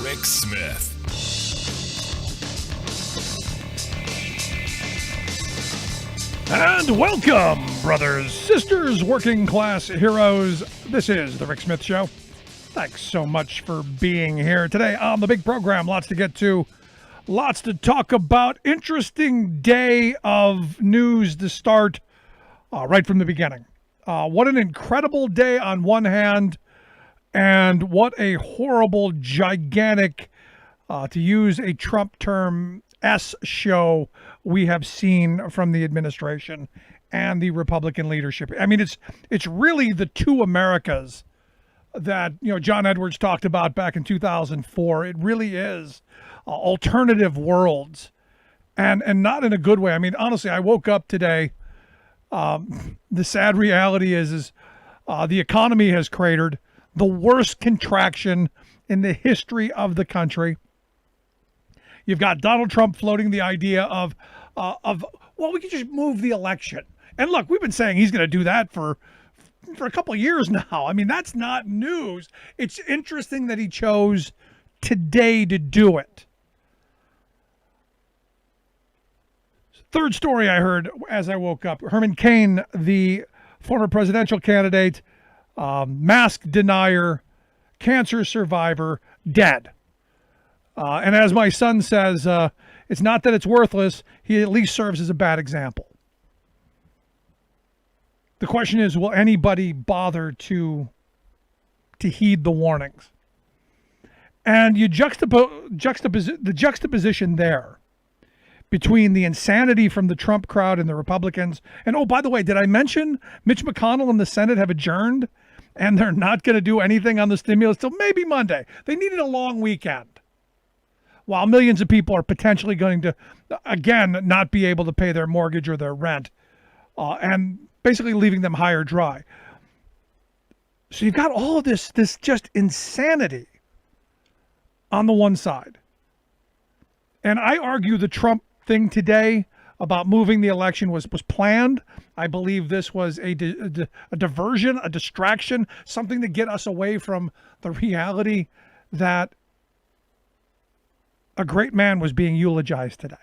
Rick Smith. And welcome, brothers, sisters, working class heroes. This is the Rick Smith Show. Thanks so much for being here today on the big program. Lots to get to, lots to talk about. Interesting day of news to start right from the beginning. What an incredible day on one hand, and what a horrible, gigantic, to use a Trump term, show we have seen from the administration and the Republican leadership. I mean, it's really the two Americas that, John Edwards talked about back in 2004. It really is alternative worlds, and not in a good way. I mean, honestly, I woke up today. The sad reality is the economy has cratered, the worst contraction in the history of the country. You've got Donald Trump floating the idea of we could just move the election. And look, we've been saying he's going to do that for a couple of years now. I mean, that's not news. It's interesting that he chose today to do it. Third story I heard as I woke up, Herman Cain, the former presidential candidate, mask denier, cancer survivor, dead. And as my son says, it's not that it's worthless. He at least serves as a bad example. The question is, will anybody bother to heed the warnings? And you the juxtaposition there between the insanity from the Trump crowd and the Republicans. And oh, by the way, did I mention Mitch McConnell and the Senate have adjourned and they're not going to do anything on the stimulus till maybe Monday? They needed a long weekend, while millions of people are potentially going to, again, not be able to pay their mortgage or their rent, and basically leaving them high or dry. So you've got all of this just insanity on the one side. And I argue the Trump thing today about moving the election was planned. I believe this was a diversion, a distraction, something to get us away from the reality that a great man was being eulogized today.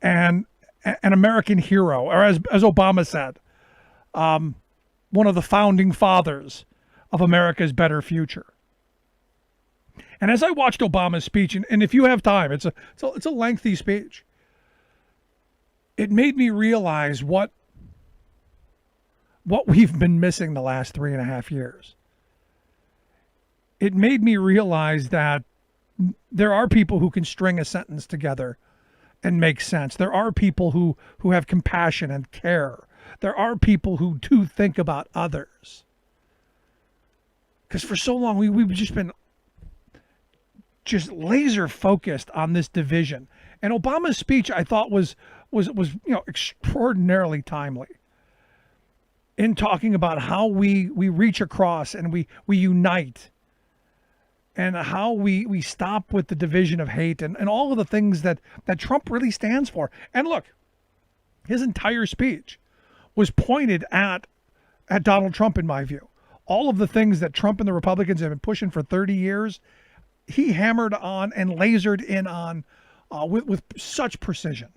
And an American hero, or as Obama said, one of the founding fathers of America's better future. And as I watched Obama's speech, and if you have time, it's a lengthy speech. It made me realize what we've been missing the last 3.5 years. It made me realize that there are people who can string a sentence together and make sense. There are people who have compassion and care. There are people who do think about others. Because for so long, we've just been laser focused on this division. And Obama's speech, I thought, was extraordinarily timely in talking about how we reach across and we unite, and how we stop with the division of hate and all of the things that Trump really stands for. And look, his entire speech was pointed at Donald Trump, in my view. All of the things that Trump and the Republicans have been pushing for 30 years, he hammered on and lasered in on with such precision,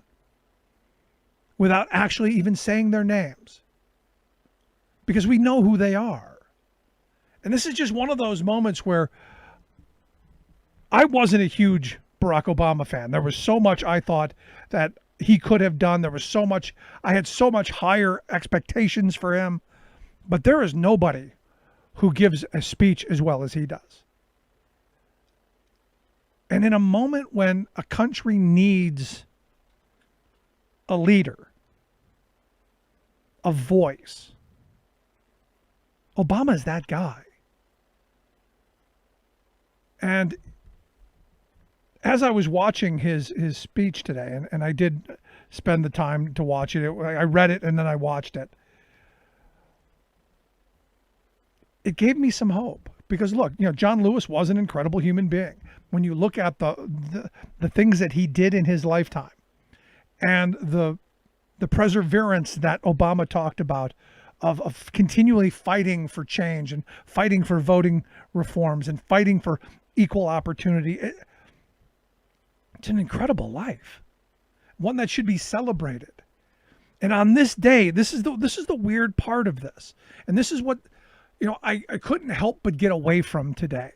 without actually even saying their names, because we know who they are. And this is just one of those moments where I wasn't a huge Barack Obama fan. There was so much I thought that he could have done. There was so much, I had so much higher expectations for him. But there is nobody who gives a speech as well as he does. And in a moment when a country needs a leader, a voice, Obama is that guy. And as I was watching his speech today, and I did spend the time to watch it. I read it and then I watched it. It gave me some hope, because look, John Lewis was an incredible human being. When you look at the things that he did in his lifetime, and the perseverance that Obama talked about of continually fighting for change and fighting for voting reforms and fighting for equal opportunity. It's an incredible life, one that should be celebrated. And on this day, this is the weird part of this, and this is what I couldn't help but get away from today.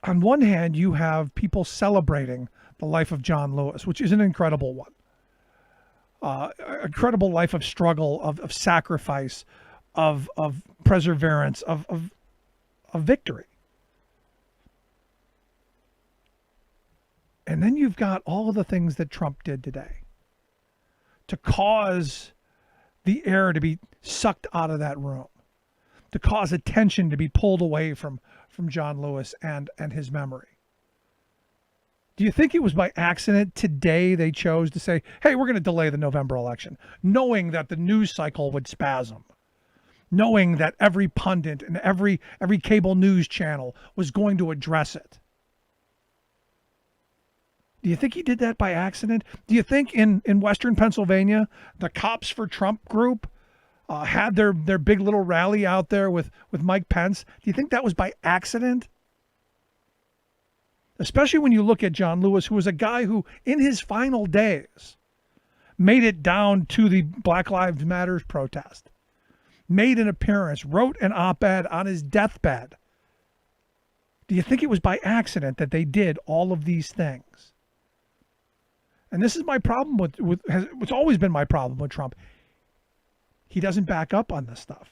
On one hand, you have people celebrating the life of John Lewis, which is an incredible one. Incredible life of struggle, of sacrifice, of perseverance, of victory. And then you've got all of the things that Trump did today to cause the air to be sucked out of that room, to cause attention to be pulled away from John Lewis and his memory. Do you think it was by accident today they chose to say, hey, we're going to delay the November election, knowing that the news cycle would spasm, knowing that every pundit and every cable news channel was going to address it? Do you think he did that by accident? Do you think in Western Pennsylvania, the Cops for Trump group had their big little rally out there with Mike Pence? Do you think that was by accident? Especially when you look at John Lewis, who was a guy who, in his final days, made it down to the Black Lives Matter protest, made an appearance, wrote an op-ed on his deathbed. Do you think it was by accident that they did all of these things? And this is my problem it's always been my problem with Trump. He doesn't back up on this stuff.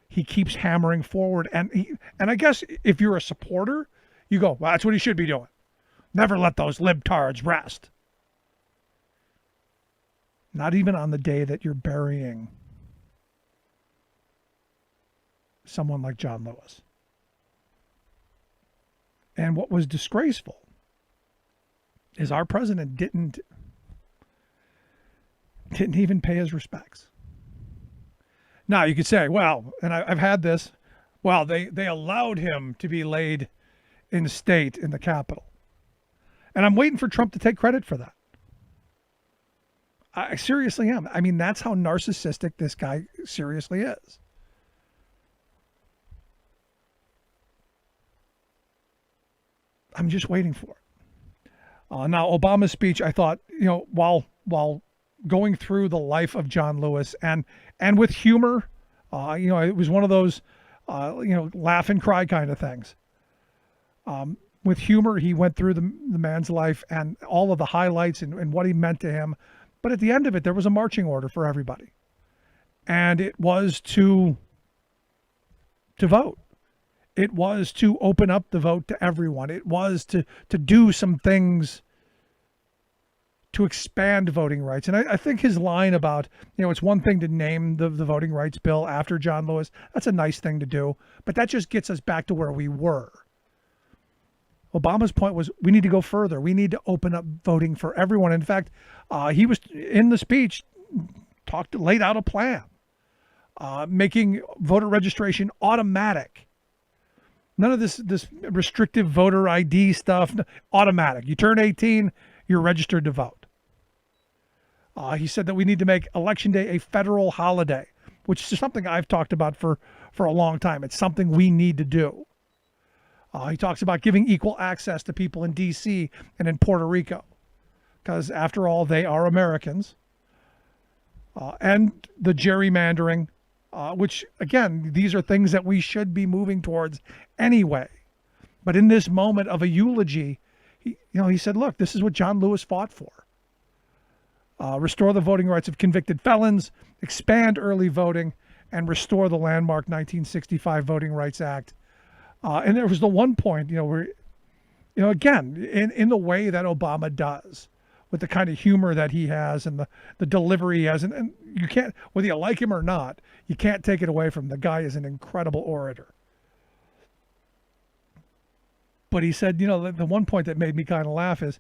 He keeps hammering forward. And I guess if you're a supporter, you go, well, that's what he should be doing. Never let those libtards rest. Not even on the day that you're burying someone like John Lewis. And what was disgraceful is our president didn't even pay his respects. Now you could say, well, and I've had this, well, they allowed him to be laid in state in the Capitol. And I'm waiting for Trump to take credit for that. I seriously am. I mean, that's how narcissistic this guy seriously is. I'm just waiting for it. Now, Obama's speech, I thought, while going through the life of John Lewis and with humor, it was one of those, laugh and cry kind of things. With humor, he went through the man's life and all of the highlights and what he meant to him. But at the end of it, there was a marching order for everybody. And it was to vote. It was to open up the vote to everyone. It was to do some things to expand voting rights. And I think his line about, it's one thing to name the voting rights bill after John Lewis. That's a nice thing to do. But that just gets us back to where we were. Obama's point was we need to go further. We need to open up voting for everyone. In fact, he was in the speech laid out a plan, making voter registration automatic. None of this restrictive voter ID stuff. Automatic. You turn 18, you're registered to vote. He said that we need to make Election Day a federal holiday, which is something I've talked about for a long time. It's something we need to do. He talks about giving equal access to people in D.C. and in Puerto Rico, because after all, they are Americans. And the gerrymandering, which, again, these are things that we should be moving towards anyway. But in this moment of a eulogy, he said, look, this is what John Lewis fought for. Restore the voting rights of convicted felons, expand early voting, and restore the landmark 1965 Voting Rights Act. And there was the one point, where, again, in the way that Obama does, with the kind of humor that he has and the delivery he has, and you can't, whether you like him or not, you can't take it away from him. The guy is an incredible orator. But he said, the one point that made me kind of laugh is,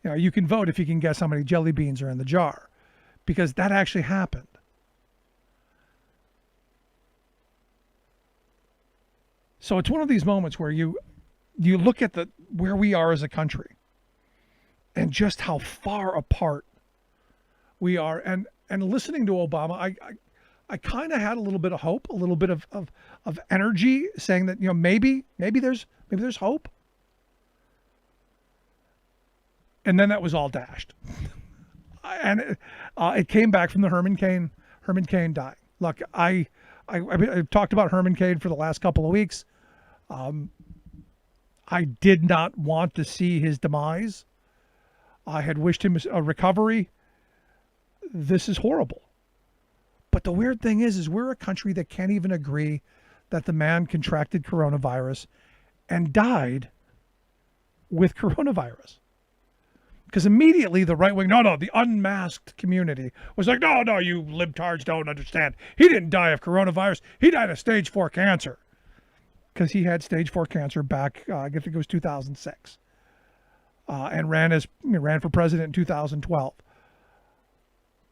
you can vote if you can guess how many jelly beans are in the jar, because that actually happened. So it's one of these moments where you look at where we are as a country and just how far apart we are. And And listening to Obama, I kind of had a little bit of hope, a little bit of energy, saying that, maybe there's hope. And then that was all dashed. And it came back from the Herman Cain dying. Look, I've talked about Herman Cain for the last couple of weeks. I did not want to see his demise. I had wished him a recovery. This is horrible. But the weird thing is we're a country that can't even agree that the man contracted coronavirus and died with coronavirus. Because immediately the right wing, the unmasked community was like, no, you libtards don't understand. He didn't die of coronavirus. He died of stage 4 cancer. Because he had stage 4 cancer back, I think it was 2006. And ran for president in 2012.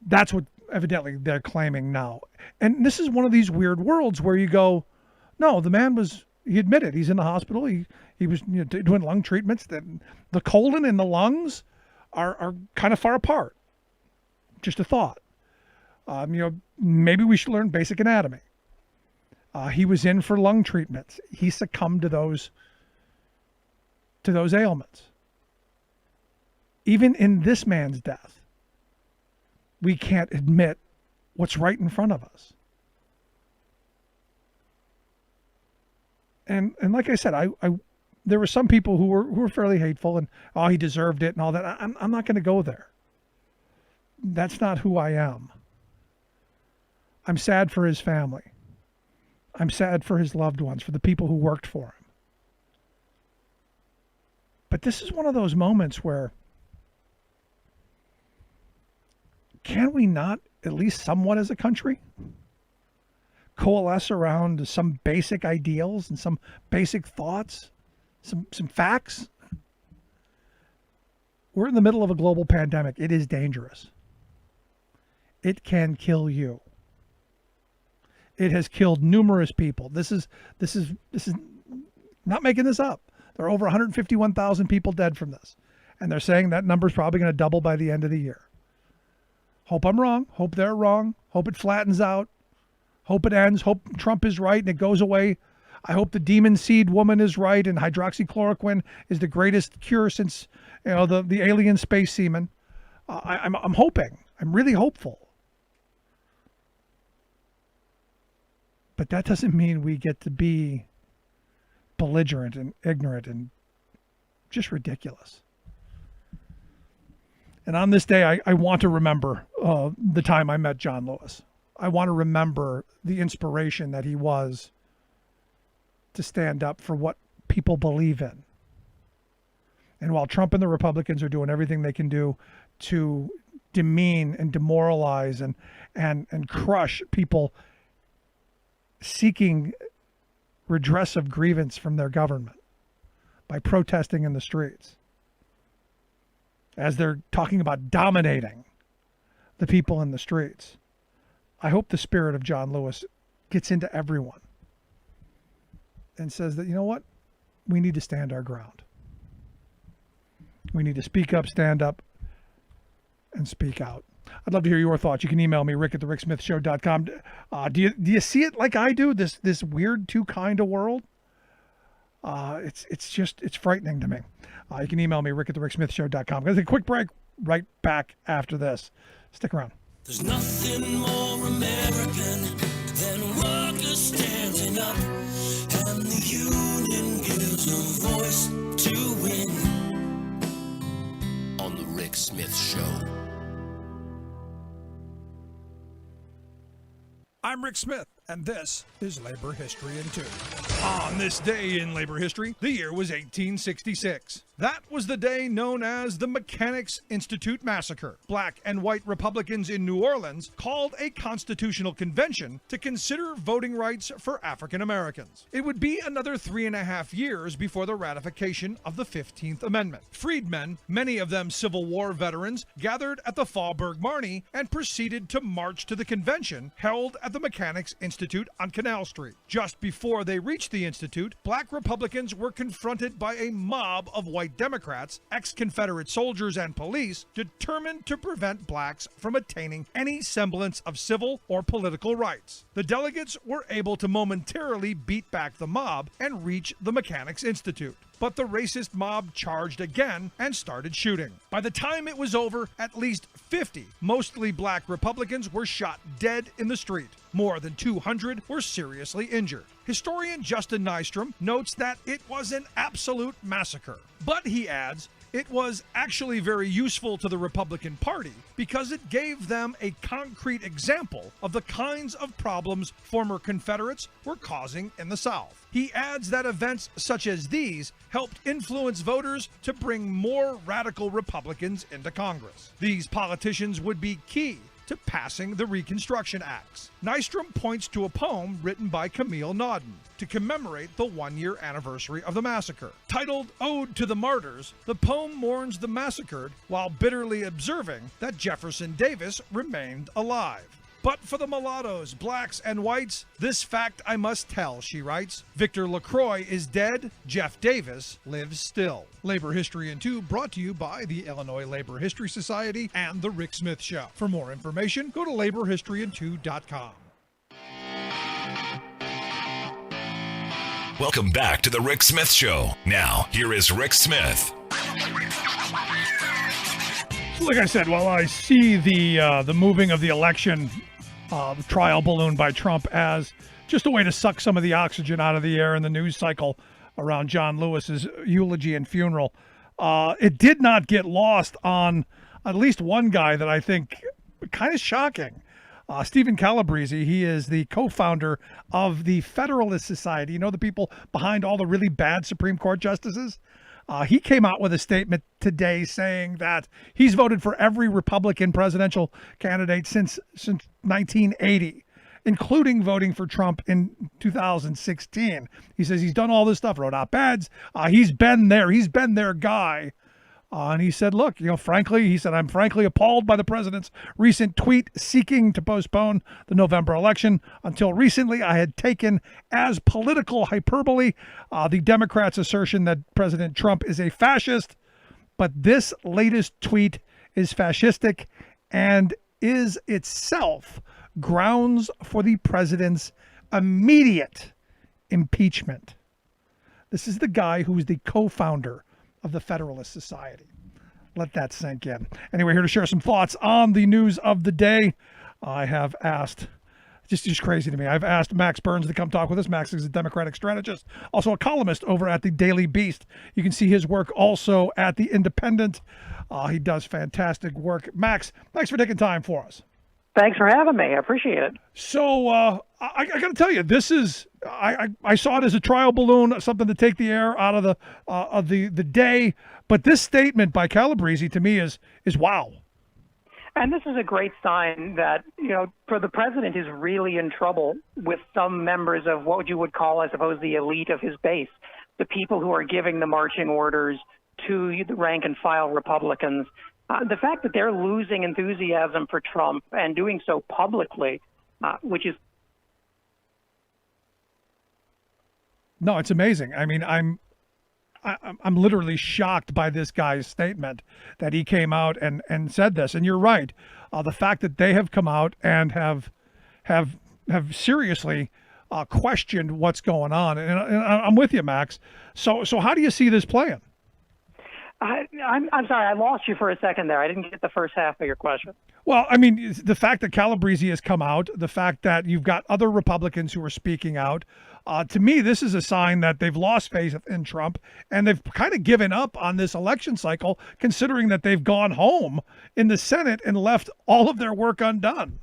That's what evidently they're claiming now. And this is one of these weird worlds where you go, no, the man he admitted he's in the hospital. He was doing lung treatments. The colon and the lungs are kind of far apart. Just a thought. Maybe we should learn basic anatomy. He was in for lung treatments. He succumbed to those ailments. Even in this man's death, we can't admit what's right in front of us. And like I said, there were some people who were fairly hateful and, he deserved it and all that. I'm not going to go there. That's not who I am. I'm sad for his family. I'm sad for his loved ones, for the people who worked for him. But this is one of those moments where, can we not, at least somewhat as a country, coalesce around some basic ideals and some basic thoughts, some facts? We're in the middle of a global pandemic. It is dangerous. It can kill you. It has killed numerous people. This is not making this up. There are over 151,000 people dead from this. And they're saying that number is probably going to double by the end of the year. Hope I'm wrong. Hope they're wrong. Hope it flattens out. Hope it ends. Hope Trump is right and it goes away. I hope the demon seed woman is right and hydroxychloroquine is the greatest cure since the alien space semen. I'm hoping. I'm really hopeful. But that doesn't mean we get to be belligerent and ignorant and just ridiculous. And on this day, I want to remember the time I met John Lewis. I want to remember the inspiration that he was to stand up for what people believe in. And while Trump and the Republicans are doing everything they can do to demean and demoralize and crush people seeking redress of grievance from their government by protesting in the streets, as they're talking about dominating the people in the streets, I hope the spirit of John Lewis gets into everyone and says that, you know what? We need to stand our ground. We need to speak up, stand up, and speak out. I'd love to hear your thoughts. You can email me, rick@thericksmithshow.com. Do you see it like I do, this weird two kind of world? It's frightening to me. You can email me, rick@thericksmithshow.com. I'm going to take a quick break right back after this. Stick around. There's nothing more American than workers standing up, and the union gives a voice to win. On the Rick Smith Show. I'm Rick Smith, and this is Labor History in 2. On this day in labor history, the year was 1866. That was the day known as the Mechanics' Institute Massacre. Black and white Republicans in New Orleans called a constitutional convention to consider voting rights for African Americans. It would be another 3.5 years before the ratification of the 15th Amendment. Freedmen, many of them Civil War veterans, gathered at the Faubourg Marny and proceeded to march to the convention held at the Mechanics' Institute Institute on Canal Street. Just before they reached the Institute, black Republicans were confronted by a mob of white Democrats, ex-Confederate soldiers, and police determined to prevent blacks from attaining any semblance of civil or political rights. The delegates were able to momentarily beat back the mob and reach the Mechanics Institute. But the racist mob charged again and started shooting. By the time it was over, at least 50 mostly black Republicans were shot dead in the street. More than 200 were seriously injured. Historian Justin Nystrom notes that it was an absolute massacre. But he adds, it was actually very useful to the Republican Party because it gave them a concrete example of the kinds of problems former Confederates were causing in the South. He adds that events such as these helped influence voters to bring more radical Republicans into Congress. These politicians would be key to passing the Reconstruction Acts. Nystrom points to a poem written by Camille Nauden to commemorate the one-year anniversary of the massacre. Titled Ode to the Martyrs, the poem mourns the massacred while bitterly observing that Jefferson Davis remained alive. But for the mulattoes, blacks, and whites, this fact I must tell, she writes. Victor LaCroix is dead. Jeff Davis lives still. Labor History in 2 brought to you by the Illinois Labor History Society and The Rick Smith Show. For more information, go to laborhistoryin2.com. Welcome back to The Rick Smith Show. Now, here is Rick Smith. Like I said, while I see the moving of the election, the trial balloon by Trump as just a way to suck some of the oxygen out of the air in the news cycle around John Lewis's eulogy and funeral, it did not get lost on at least one guy that I think kind of shocking. Stephen Calabrese, he is the co-founder of the Federalist Society. You know, the people behind all the really bad Supreme Court justices? He came out with a statement today saying that he's voted for every Republican presidential candidate since 1980, including voting for Trump in 2016. He says he's done all this stuff, wrote op-eds. He's been there. He's been their guy. And he said, look, frankly, he said, I'm frankly appalled by the president's recent tweet seeking to postpone the November election. Until recently, I had taken as political hyperbole the Democrats' assertion that President Trump is a fascist. But this latest tweet is fascistic and is itself grounds for the president's immediate impeachment. This is the guy who is the co-founder of the Federalist Society. Let that sink in. Anyway, here to share some thoughts on the news of the day. I have asked, just crazy to me, I've asked Max Burns to come talk with us. Max is a Democratic strategist, also a columnist over at the Daily Beast. You can see his work also at the Independent. He does fantastic work. Max, thanks for taking time for us. Thanks for having me. I appreciate it. So I got to tell you, this is I saw it as a trial balloon, something to take the air out of the day. But this statement by Calabrese to me is wow. And this is a great sign that, for the president is really in trouble with some members of what you would call, I suppose, the elite of his base, the people who are giving the marching orders to the rank and file Republicans. The fact that they're losing enthusiasm for Trump and doing so publicly, which is... No, it's amazing. I mean, I'm literally shocked by this guy's statement that he came out and said this. And you're right. The fact that they have come out and have seriously questioned what's going on. And I'm with you, Max. So how do you see this playing? I'm sorry, I lost you for a second there. I didn't get the first half of your question. Well, I mean, the fact that Calabrese has come out, the fact that you've got other Republicans who are speaking out, to me, this is a sign that they've lost faith in Trump and they've kind of given up on this election cycle, considering that they've gone home in the Senate and left all of their work undone.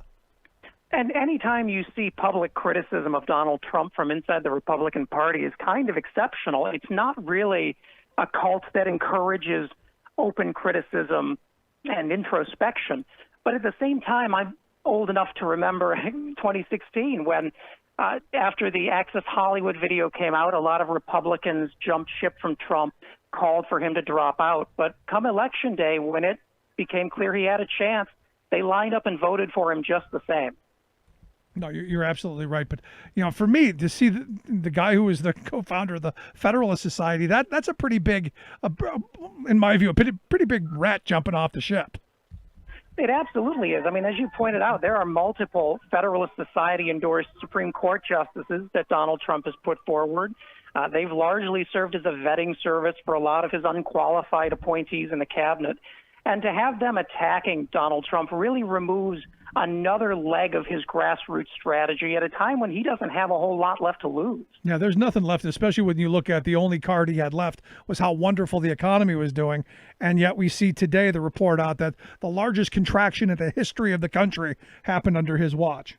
And anytime you see public criticism of Donald Trump from inside the Republican Party is kind of exceptional. It's not really a cult that encourages open criticism and introspection. But at the same time, I'm old enough to remember 2016 when after the Access Hollywood video came out, a lot of Republicans jumped ship from Trump, called for him to drop out. But come Election Day, when it became clear he had a chance, they lined up and voted for him just the same. No, you're absolutely right. But for me to see the guy who was the co-founder of the Federalist Society, that's a pretty big, in my view, a pretty big rat jumping off the ship. It absolutely is. I mean, as you pointed out, there are multiple Federalist Society endorsed Supreme Court justices that Donald Trump has put forward. They've largely served as a vetting service for a lot of his unqualified appointees in the cabinet. And to have them attacking Donald Trump really removes another leg of his grassroots strategy at a time when he doesn't have a whole lot left to lose. Yeah, there's nothing left, especially when you look at the only card he had left was how wonderful the economy was doing. And yet we see today the report out that the largest contraction in the history of the country happened under his watch.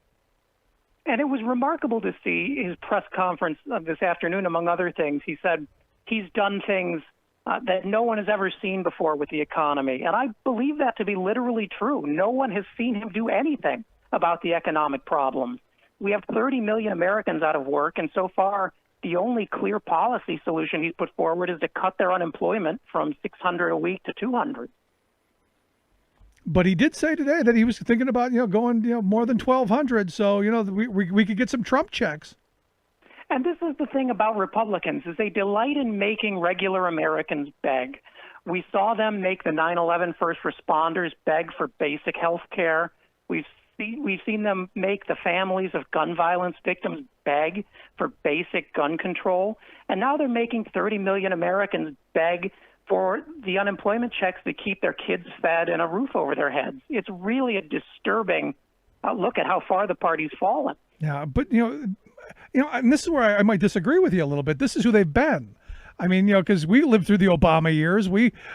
And it was remarkable to see his press conference this afternoon, among other things. He said he's done things that no one has ever seen before with the economy. And I believe that to be literally true. No one has seen him do anything about the economic problems. We have 30 million Americans out of work, and so far the only clear policy solution he's put forward is to cut their unemployment from 600 a week to 200. But he did say today that he was thinking about going more than 1,200, so we could get some Trump checks. And this is the thing about Republicans, is they delight in making regular Americans beg. We saw them make the 9/11 first responders beg for basic health care. We've seen them make the families of gun violence victims beg for basic gun control. And now they're making 30 million Americans beg for the unemployment checks to keep their kids fed and a roof over their heads. It's really a disturbing look at how far the party's fallen. Yeah, but and this is where I might disagree with you a little bit. This is who they've been. I mean, because we lived through the Obama years.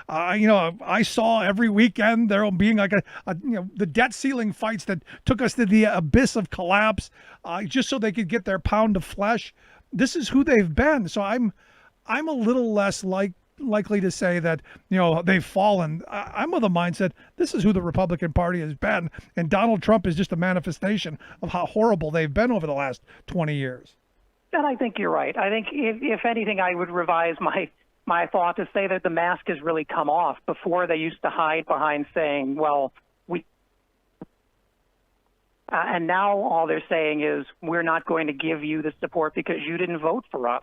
I saw every weekend there being like the debt ceiling fights that took us to the abyss of collapse, just so they could get their pound of flesh. This is who they've been. So I'm a little less likely to say that they've fallen. I'm of the mindset this is who the Republican Party has been, and Donald Trump is just a manifestation of how horrible they've been over the last 20 years. And I think you're right. I think if anything, I would revise my thought to say that the mask has really come off. Before, they used to hide behind saying, well, and now all they're saying is we're not going to give you the support because you didn't vote for us.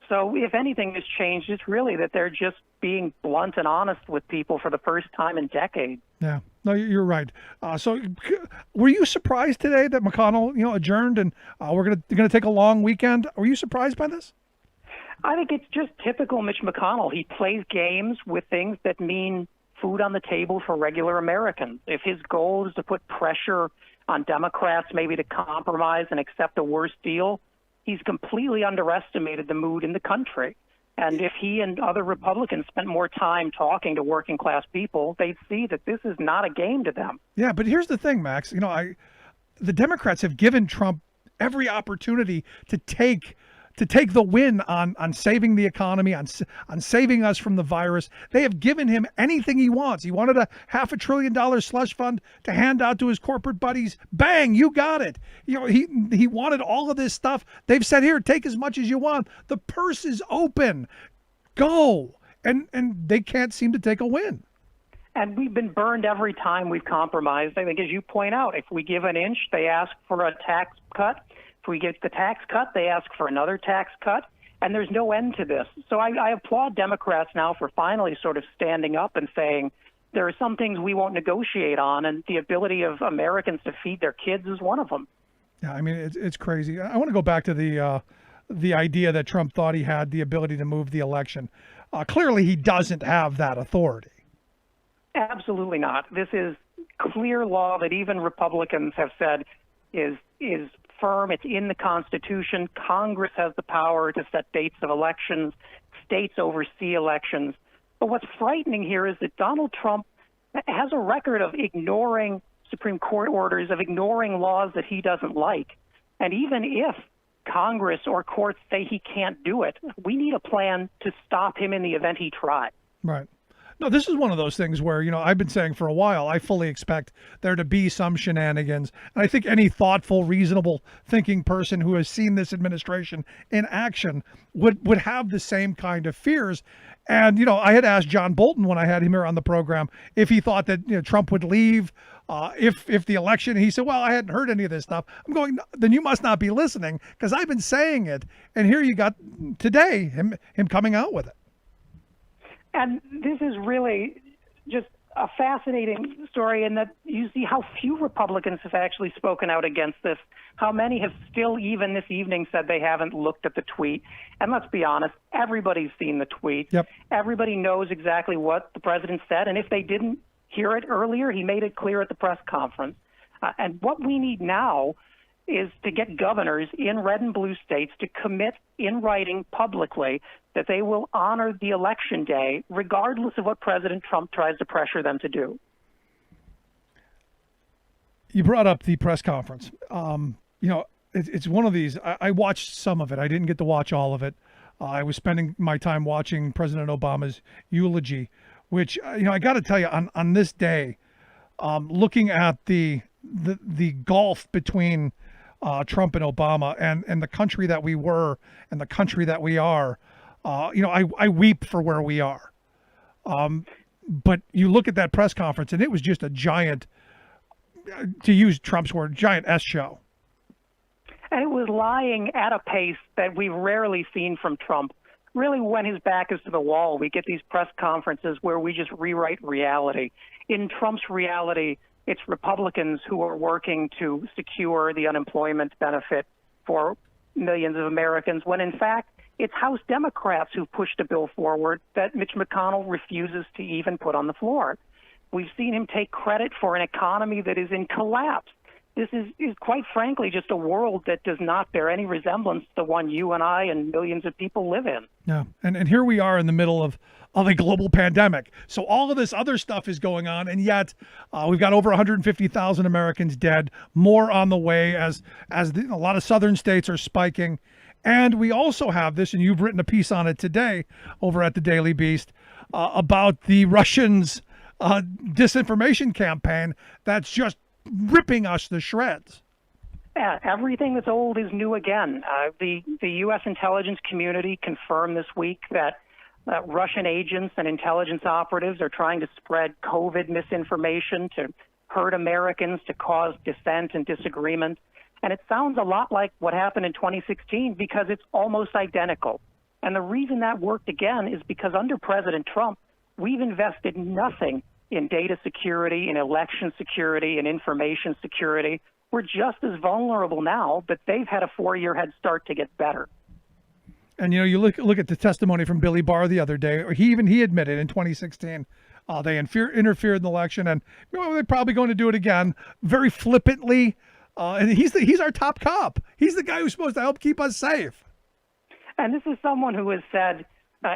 So if anything has changed, it's really that they're just being blunt and honest with people for the first time in decades. Yeah, no, you're right. So were you surprised today that McConnell, adjourned and we're gonna take a long weekend? Were you surprised by this? I think it's just typical Mitch McConnell. He plays games with things that mean food on the table for regular Americans. If his goal is to put pressure on Democrats maybe to compromise and accept a worse deal, he's completely underestimated the mood in the country. And if he and other Republicans spent more time talking to working class people, they'd see that this is not a game to them. Yeah, but here's the thing, Max. The Democrats have given Trump every opportunity to take the win on saving the economy, on saving us from the virus. They have given him anything he wants. He wanted a $500 billion slush fund to hand out to his corporate buddies. Bang, you got it. He wanted all of this stuff. They've said, here, take as much as you want. The purse is open. Go. And they can't seem to take a win. And we've been burned every time we've compromised. I think, as you point out, if we give an inch, they ask for a tax cut. If we get the tax cut, they ask for another tax cut, and there's no end to this. So I applaud Democrats now for finally sort of standing up and saying there are some things we won't negotiate on, and the ability of Americans to feed their kids is one of them. Yeah, I mean, it's crazy. I want to go back to the idea that Trump thought he had the ability to move the election. Clearly, he doesn't have that authority. Absolutely not. This is clear law that even Republicans have said is firm. It's in the Constitution. Congress has the power to set dates of elections. States oversee elections. But what's frightening here is that Donald Trump has a record of ignoring Supreme Court orders, of ignoring laws that he doesn't like. And even if Congress or courts say he can't do it, we need a plan to stop him in the event he tries. Right. No, this is one of those things where, I've been saying for a while, I fully expect there to be some shenanigans. And I think any thoughtful, reasonable thinking person who has seen this administration in action would have the same kind of fears. And, I had asked John Bolton when I had him here on the program if he thought that Trump would leave if the election, he said, well, I hadn't heard any of this stuff. I'm going, then you must not be listening because I've been saying it. And here you got today him coming out with it. And this is really just a fascinating story in that you see how few Republicans have actually spoken out against this, how many have still, even this evening, said they haven't looked at the tweet. And let's be honest, everybody's seen the tweet. Yep. Everybody knows exactly what the president said. And if they didn't hear it earlier, he made it clear at the press conference. And what we need now is to get governors in red and blue states to commit in writing publicly that they will honor the election day, regardless of what President Trump tries to pressure them to do. You brought up the press conference. It's one of these. I watched some of it. I didn't get to watch all of it. I was spending my time watching President Obama's eulogy, which, I got to tell you, on this day, looking at the gulf between Trump and Obama and the country that we were and the country that we are, I weep for where we are. But you look at that press conference and it was just a giant, to use Trump's word, giant S show. And it was lying at a pace that we've rarely seen from Trump. Really, when his back is to the wall, we get these press conferences where we just rewrite reality. In Trump's reality, it's Republicans who are working to secure the unemployment benefit for millions of Americans, when in fact, it's House Democrats who pushed a bill forward that Mitch McConnell refuses to even put on the floor. We've seen him take credit for an economy that is in collapse. This is quite frankly just a world that does not bear any resemblance to the one you and I and millions of people live in. Yeah, and here we are in the middle of a global pandemic. So all of this other stuff is going on, and yet we've got over 150,000 Americans dead, more on the way as a lot of southern states are spiking. And we also have this, and you've written a piece on it today over at the Daily Beast about the Russians' disinformation campaign that's just ripping us to shreds. Yeah, everything that's old is new again. The U.S. intelligence community confirmed this week that Russian agents and intelligence operatives are trying to spread COVID misinformation to hurt Americans, to cause dissent and disagreement. And it sounds a lot like what happened in 2016 because it's almost identical. And the reason that worked again is because under President Trump, we've invested nothing in data security, in election security, in information security. We're just as vulnerable now, but they've had a 4-year head start to get better. And you look at the testimony from Billy Barr the other day. He admitted in 2016 they interfered in the election, and they're probably going to do it again, very flippantly. And he's our top cop. He's the guy who's supposed to help keep us safe. And this is someone who has said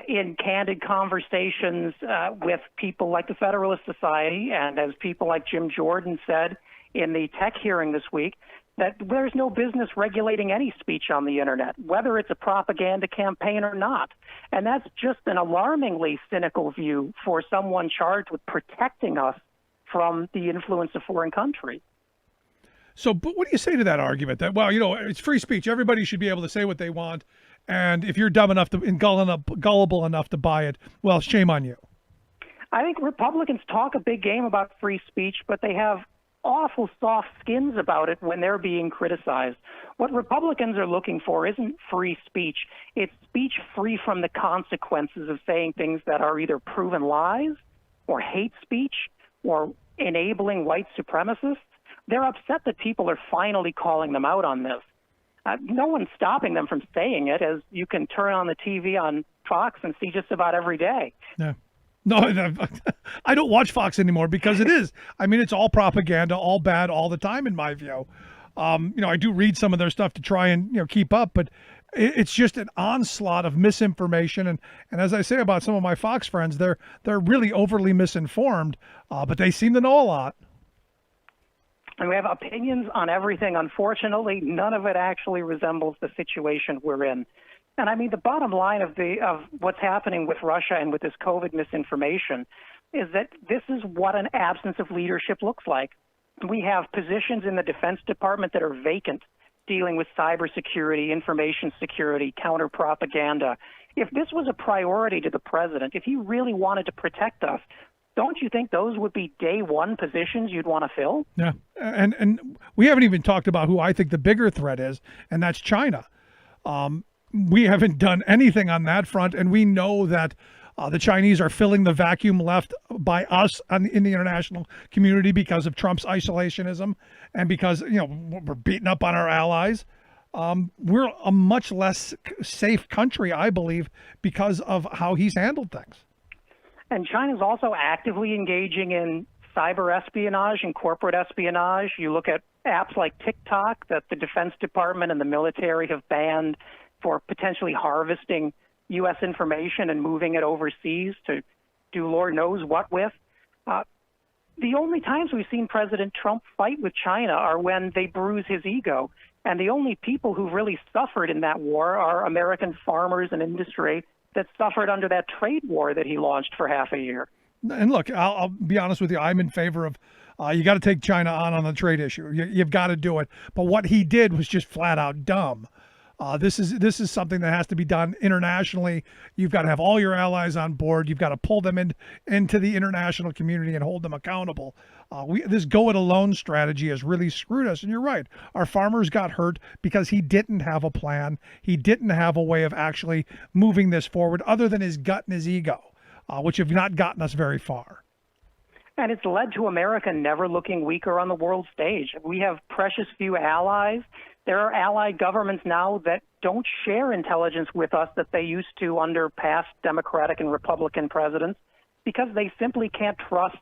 in candid conversations with people like the Federalist Society, and as people like Jim Jordan said in the tech hearing this week, that there's no business regulating any speech on the internet, whether it's a propaganda campaign or not. And that's just an alarmingly cynical view for someone charged with protecting us from the influence of foreign countries. So, but what do you say to that argument that, well, it's free speech. Everybody should be able to say what they want. And if you're dumb enough and gullible enough to buy it, well, shame on you. I think Republicans talk a big game about free speech, but they have awful soft skins about it when they're being criticized. What Republicans are looking for isn't free speech. It's speech free from the consequences of saying things that are either proven lies or hate speech or enabling white supremacists. They're upset that people are finally calling them out on this. No one's stopping them from saying it, as you can turn on the TV on Fox and see just about every day. Yeah. No, I don't watch Fox anymore because it is. I mean, it's all propaganda, all bad, all the time, in my view. I do read some of their stuff to try and keep up, but it's just an onslaught of misinformation. And as I say about some of my Fox friends, they're really overly misinformed, but they seem to know a lot. And we have opinions on everything. Unfortunately, none of it actually resembles the situation we're in. And I mean, the bottom line of what's happening with Russia and with this COVID misinformation is that this is what an absence of leadership looks like. We have positions in the Defense Department that are vacant, dealing with cybersecurity, information security, counter-propaganda. If this was a priority to the president, if he really wanted to protect us, don't you think those would be day one positions you'd want to fill? Yeah, and we haven't even talked about who I think the bigger threat is, and that's China. We haven't done anything on that front, and we know that the Chinese are filling the vacuum left by us in the international community because of Trump's isolationism and because we're beating up on our allies. We're a much less safe country, I believe, because of how he's handled things. And China's also actively engaging in cyber espionage and corporate espionage. You look at apps like TikTok that the Defense Department and the military have banned for potentially harvesting U.S. information and moving it overseas to do Lord knows what with. The only times we've seen President Trump fight with China are when they bruise his ego. And the only people who've really suffered in that war are American farmers and industry that suffered under that trade war that he launched for half a year. And look, I'll be honest with you. I'm in favor of you got to take China on the trade issue. You've got to do it. But what he did was just flat out dumb. This is something that has to be done internationally. You've got to have all your allies on board. You've got to pull them into the international community and hold them accountable. This go it alone strategy has really screwed us. And you're right. Our farmers got hurt because he didn't have a plan. He didn't have a way of actually moving this forward other than his gut and his ego, which have not gotten us very far. And it's led to America never looking weaker on the world stage. We have precious few allies. There are allied governments now that don't share intelligence with us that they used to under past Democratic and Republican presidents because they simply can't trust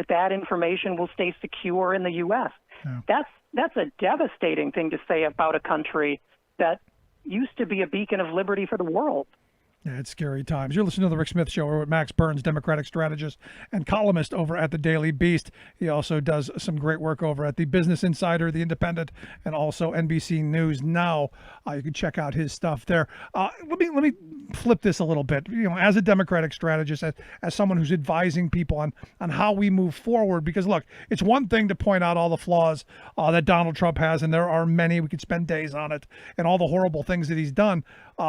that information will stay secure in the U.S. Yeah. That's a devastating thing to say about a country that used to be a beacon of liberty for the world. Yeah, it's scary times. You're listening to The Rick Smith Show. We're with Max Burns, Democratic strategist and columnist over at the Daily Beast. He also does some great work over at the Business Insider, The Independent, and also NBC News Now. You can check out his stuff there. Let me flip this a little bit. As a Democratic strategist, as someone who's advising people on how we move forward, because look, it's one thing to point out all the flaws that Donald Trump has, and there are many. We could spend days on it, and all the horrible things that he's done.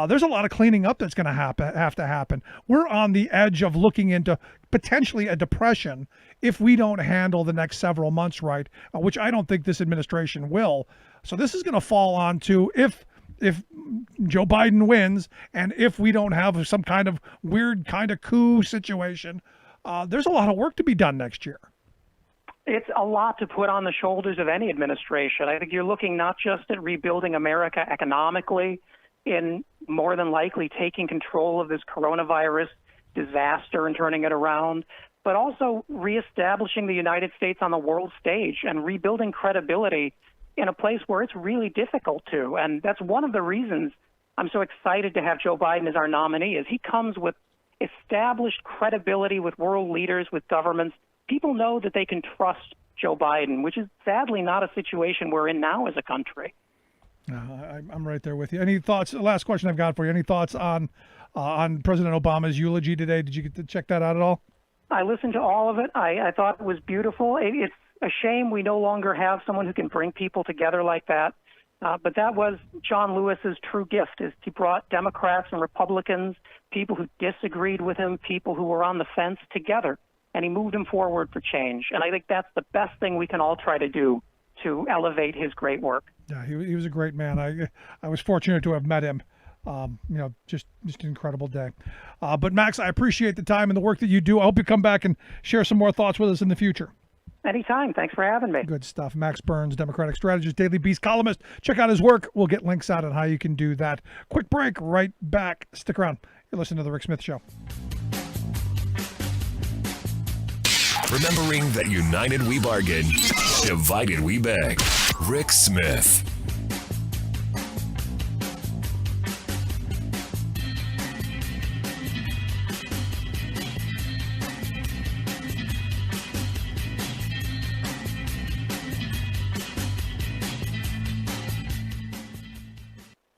There's a lot of cleaning up that's going to have to happen. We're on the edge of looking into potentially a depression if we don't handle the next several months right, which I don't think this administration will. So this is going to fall on to if Joe Biden wins and if we don't have some kind of weird kind of coup situation, there's a lot of work to be done next year. It's a lot to put on the shoulders of any administration. I think you're looking not just at rebuilding America economically, in more than likely taking control of this coronavirus disaster and turning it around, but also reestablishing the United States on the world stage and rebuilding credibility in a place where it's really difficult to. And that's one of the reasons I'm so excited to have Joe Biden as our nominee, is he comes with established credibility with world leaders, with governments. People know that they can trust Joe Biden, which is sadly not a situation we're in now as a country. I'm right there with you. Any thoughts? Last question I've got for you. Any thoughts on President Obama's eulogy today? Did you get to check that out at all? I listened to all of it. I thought it was beautiful. It's a shame we no longer have someone who can bring people together like that. But that was John Lewis's true gift, is he brought Democrats and Republicans, people who disagreed with him, people who were on the fence together, and he moved them forward for change. And I think that's the best thing we can all try to do to elevate his great work. Yeah, he was a great man. I was fortunate to have met him. Just an incredible day. But Max, I appreciate the time and the work that you do. I hope you come back and share some more thoughts with us in the future. Anytime. Thanks for having me. Good stuff. Max Burns, Democratic strategist, Daily Beast columnist. Check out his work. We'll get links out on how you can do that. Quick break. Right back. Stick around. You're listening to The Rick Smith Show. Remembering that united we bargain, divided we beg. Rick Smith.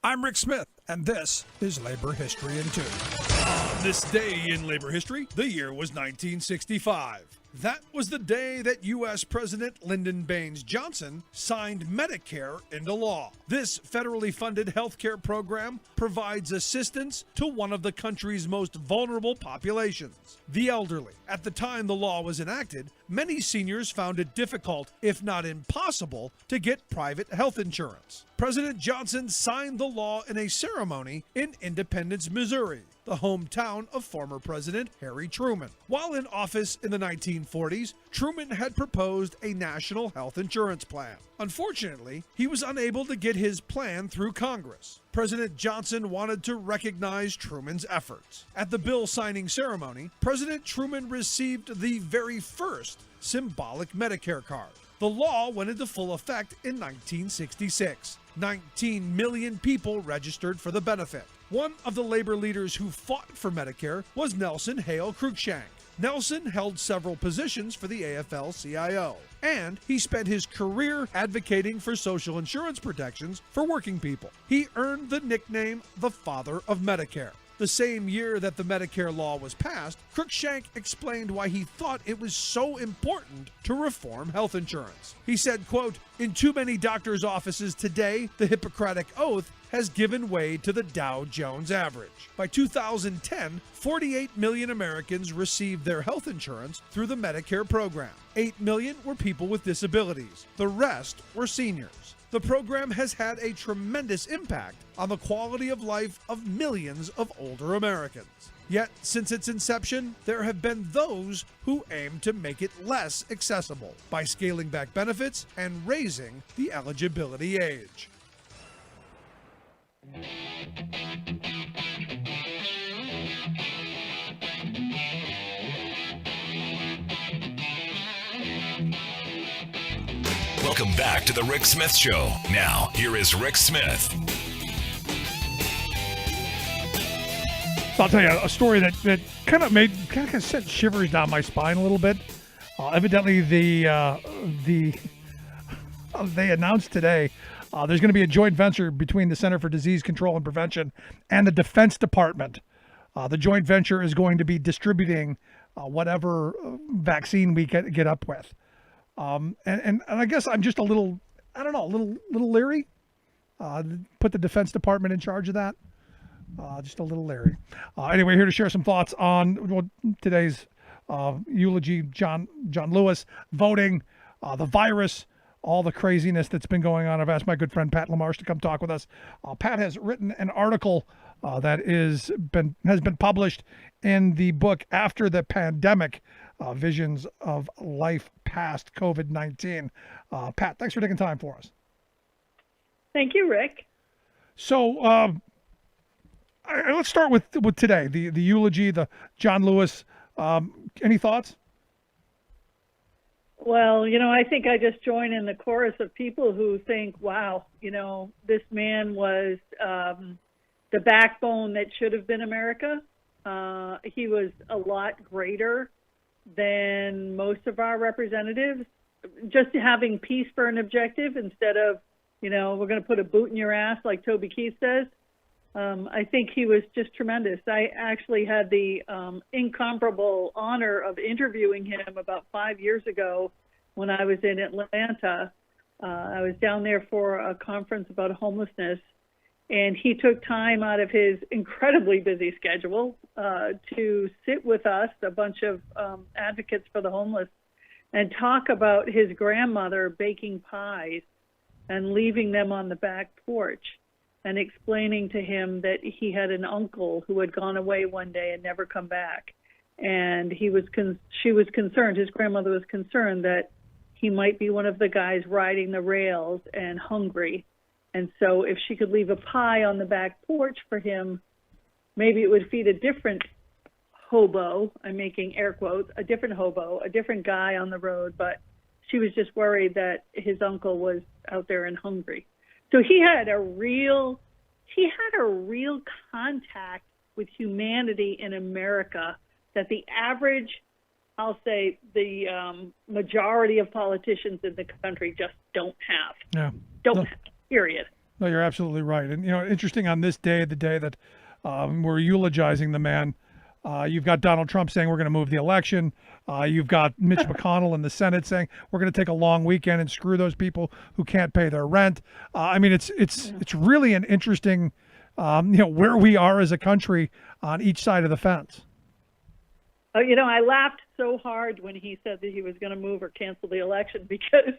I'm Rick Smith, and this is Labor History in 2. On this day in labor history, the year was 1965. That was the day that U.S. President Lyndon Baines Johnson signed Medicare into law. This federally funded health care program provides assistance to one of the country's most vulnerable populations, the elderly. At the time the law was enacted, many seniors found it difficult, if not impossible, to get private health insurance. President Johnson signed the law in a ceremony in Independence, Missouri, the hometown of former President Harry Truman. While in office in the 1940s, Truman had proposed a national health insurance plan. Unfortunately, he was unable to get his plan through Congress. President Johnson wanted to recognize Truman's efforts. At the bill signing ceremony, President Truman received the very first symbolic Medicare card. The law went into full effect in 1966. 19 million people registered for the benefit. One of the labor leaders who fought for Medicare was Nelson Hale Cruikshank. Nelson held several positions for the AFL-CIO, and he spent his career advocating for social insurance protections for working people. He earned the nickname the Father of Medicare. The same year that the Medicare law was passed, Cruikshank explained why he thought it was so important to reform health insurance. He said, quote, "In too many doctors' offices today, the Hippocratic Oath has given way to the Dow Jones average." By 2010, 48 million Americans received their health insurance through the Medicare program. 8 million were people with disabilities. The rest were seniors. The program has had a tremendous impact on the quality of life of millions of older Americans. Yet, since its inception, there have been those who aim to make it less accessible by scaling back benefits and raising the eligibility age. Welcome back to the Rick Smith Show. Now, here is Rick Smith. So I'll tell you a story that kind of sent shivers down my spine a little bit. Evidently, they announced today there's going to be a joint venture between the Center for Disease Control and Prevention and the Defense Department. The joint venture is going to be distributing whatever vaccine we get up with. And I guess I'm just a little leery. Put the Defense Department in charge of that. Just a little leery. Anyway, here to share some thoughts on today's eulogy, John Lewis, voting, the virus, all the craziness that's been going on. I've asked my good friend Pat LaMarche to come talk with us. Pat has written an article that has been published in the book After the Pandemic, Visions of Life Past COVID-19. Pat, thanks for taking time for us. Thank you, Rick. So let's start with today, the eulogy, the John Lewis. Any thoughts? Well, I think I just join in the chorus of people who think, wow, this man was the backbone that should have been America. He was a lot greater than most of our representatives. Just having peace for an objective instead of, we're going to put a boot in your ass like Toby Keith says. I think he was just tremendous. I actually had the incomparable honor of interviewing him about 5 years ago when I was in Atlanta. I was down there for a conference about homelessness, and he took time out of his incredibly busy schedule to sit with us, a bunch of advocates for the homeless, and talk about his grandmother baking pies and leaving them on the back porch, and explaining to him that he had an uncle who had gone away one day and never come back. And she was concerned, his grandmother was concerned that he might be one of the guys riding the rails and hungry. And so if she could leave a pie on the back porch for him, maybe it would feed a different hobo, I'm making air quotes, a different hobo, a different guy on the road. But she was just worried that his uncle was out there and hungry. So he had a real contact with humanity in America that the average, I'll say, the majority of politicians in the country just don't have. Yeah. Don't have, period. No, you're absolutely right. And, interesting on this day, the day that we're eulogizing the man, You've got Donald Trump saying we're going to move the election. You've got Mitch McConnell in the Senate saying we're going to take a long weekend and screw those people who can't pay their rent. I mean, it's really an interesting, where we are as a country on each side of the fence. I laughed so hard when he said that he was going to move or cancel the election because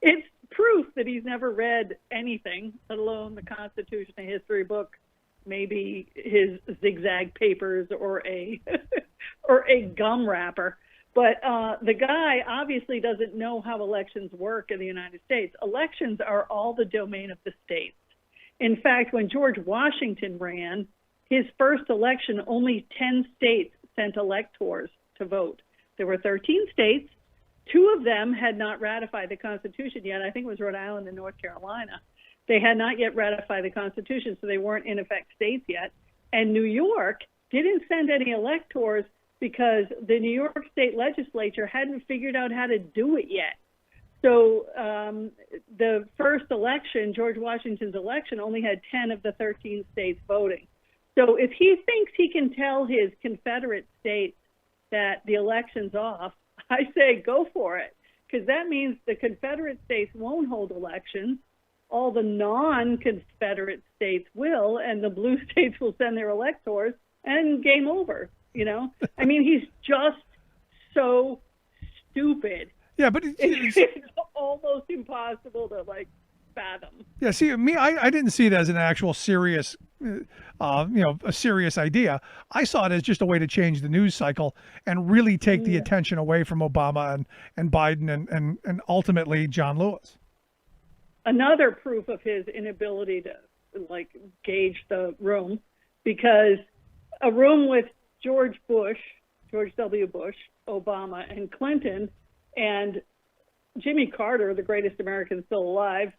it's proof that he's never read anything, let alone the Constitution, a history book, maybe his zigzag papers or a gum wrapper. But the guy obviously doesn't know how elections work in the United States. Elections are all the domain of the states. In fact, when George Washington ran his first election, only 10 states sent electors to vote. There were 13 states. 2 of them had not ratified the Constitution yet. I think it was Rhode Island and North Carolina. They had not yet ratified the Constitution, so they weren't in effect states yet. And New York didn't send any electors because the New York State Legislature hadn't figured out how to do it yet. So the first election, George Washington's election, only had 10 of the 13 states voting. So if he thinks he can tell his Confederate states that the election's off, I say go for it, because that means the Confederate states won't hold elections. All the non-Confederate states will, and the blue states will send their electors, and game over, I mean, he's just so stupid. Yeah, but it's almost impossible to, fathom. Yeah, see, I didn't see it as an actual serious, a serious idea. I saw it as just a way to change the news cycle and really take the attention away from Obama and Biden and ultimately John Lewis. Another proof of his inability to gauge the room, because a room with George W. Bush, Obama, and Clinton, and Jimmy Carter, the greatest American still alive,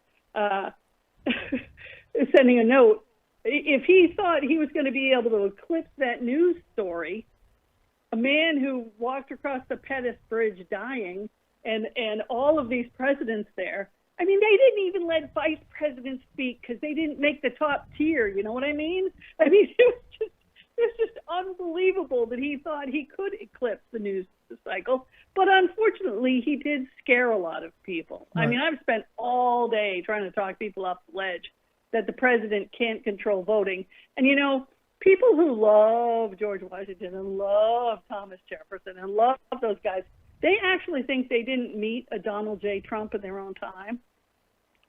sending a note. If he thought he was going to be able to eclipse that news story, a man who walked across the Pettus Bridge dying, and all of these presidents there, I mean, they didn't even let vice presidents speak because they didn't make the top tier. You know what I mean? I mean, it was just unbelievable that he thought he could eclipse the news cycle. But unfortunately, he did scare a lot of people. Right. I mean, I've spent all day trying to talk people off the ledge that the president can't control voting. And, people who love George Washington and love Thomas Jefferson and love those guys, they actually think they didn't meet a Donald J. Trump in their own time.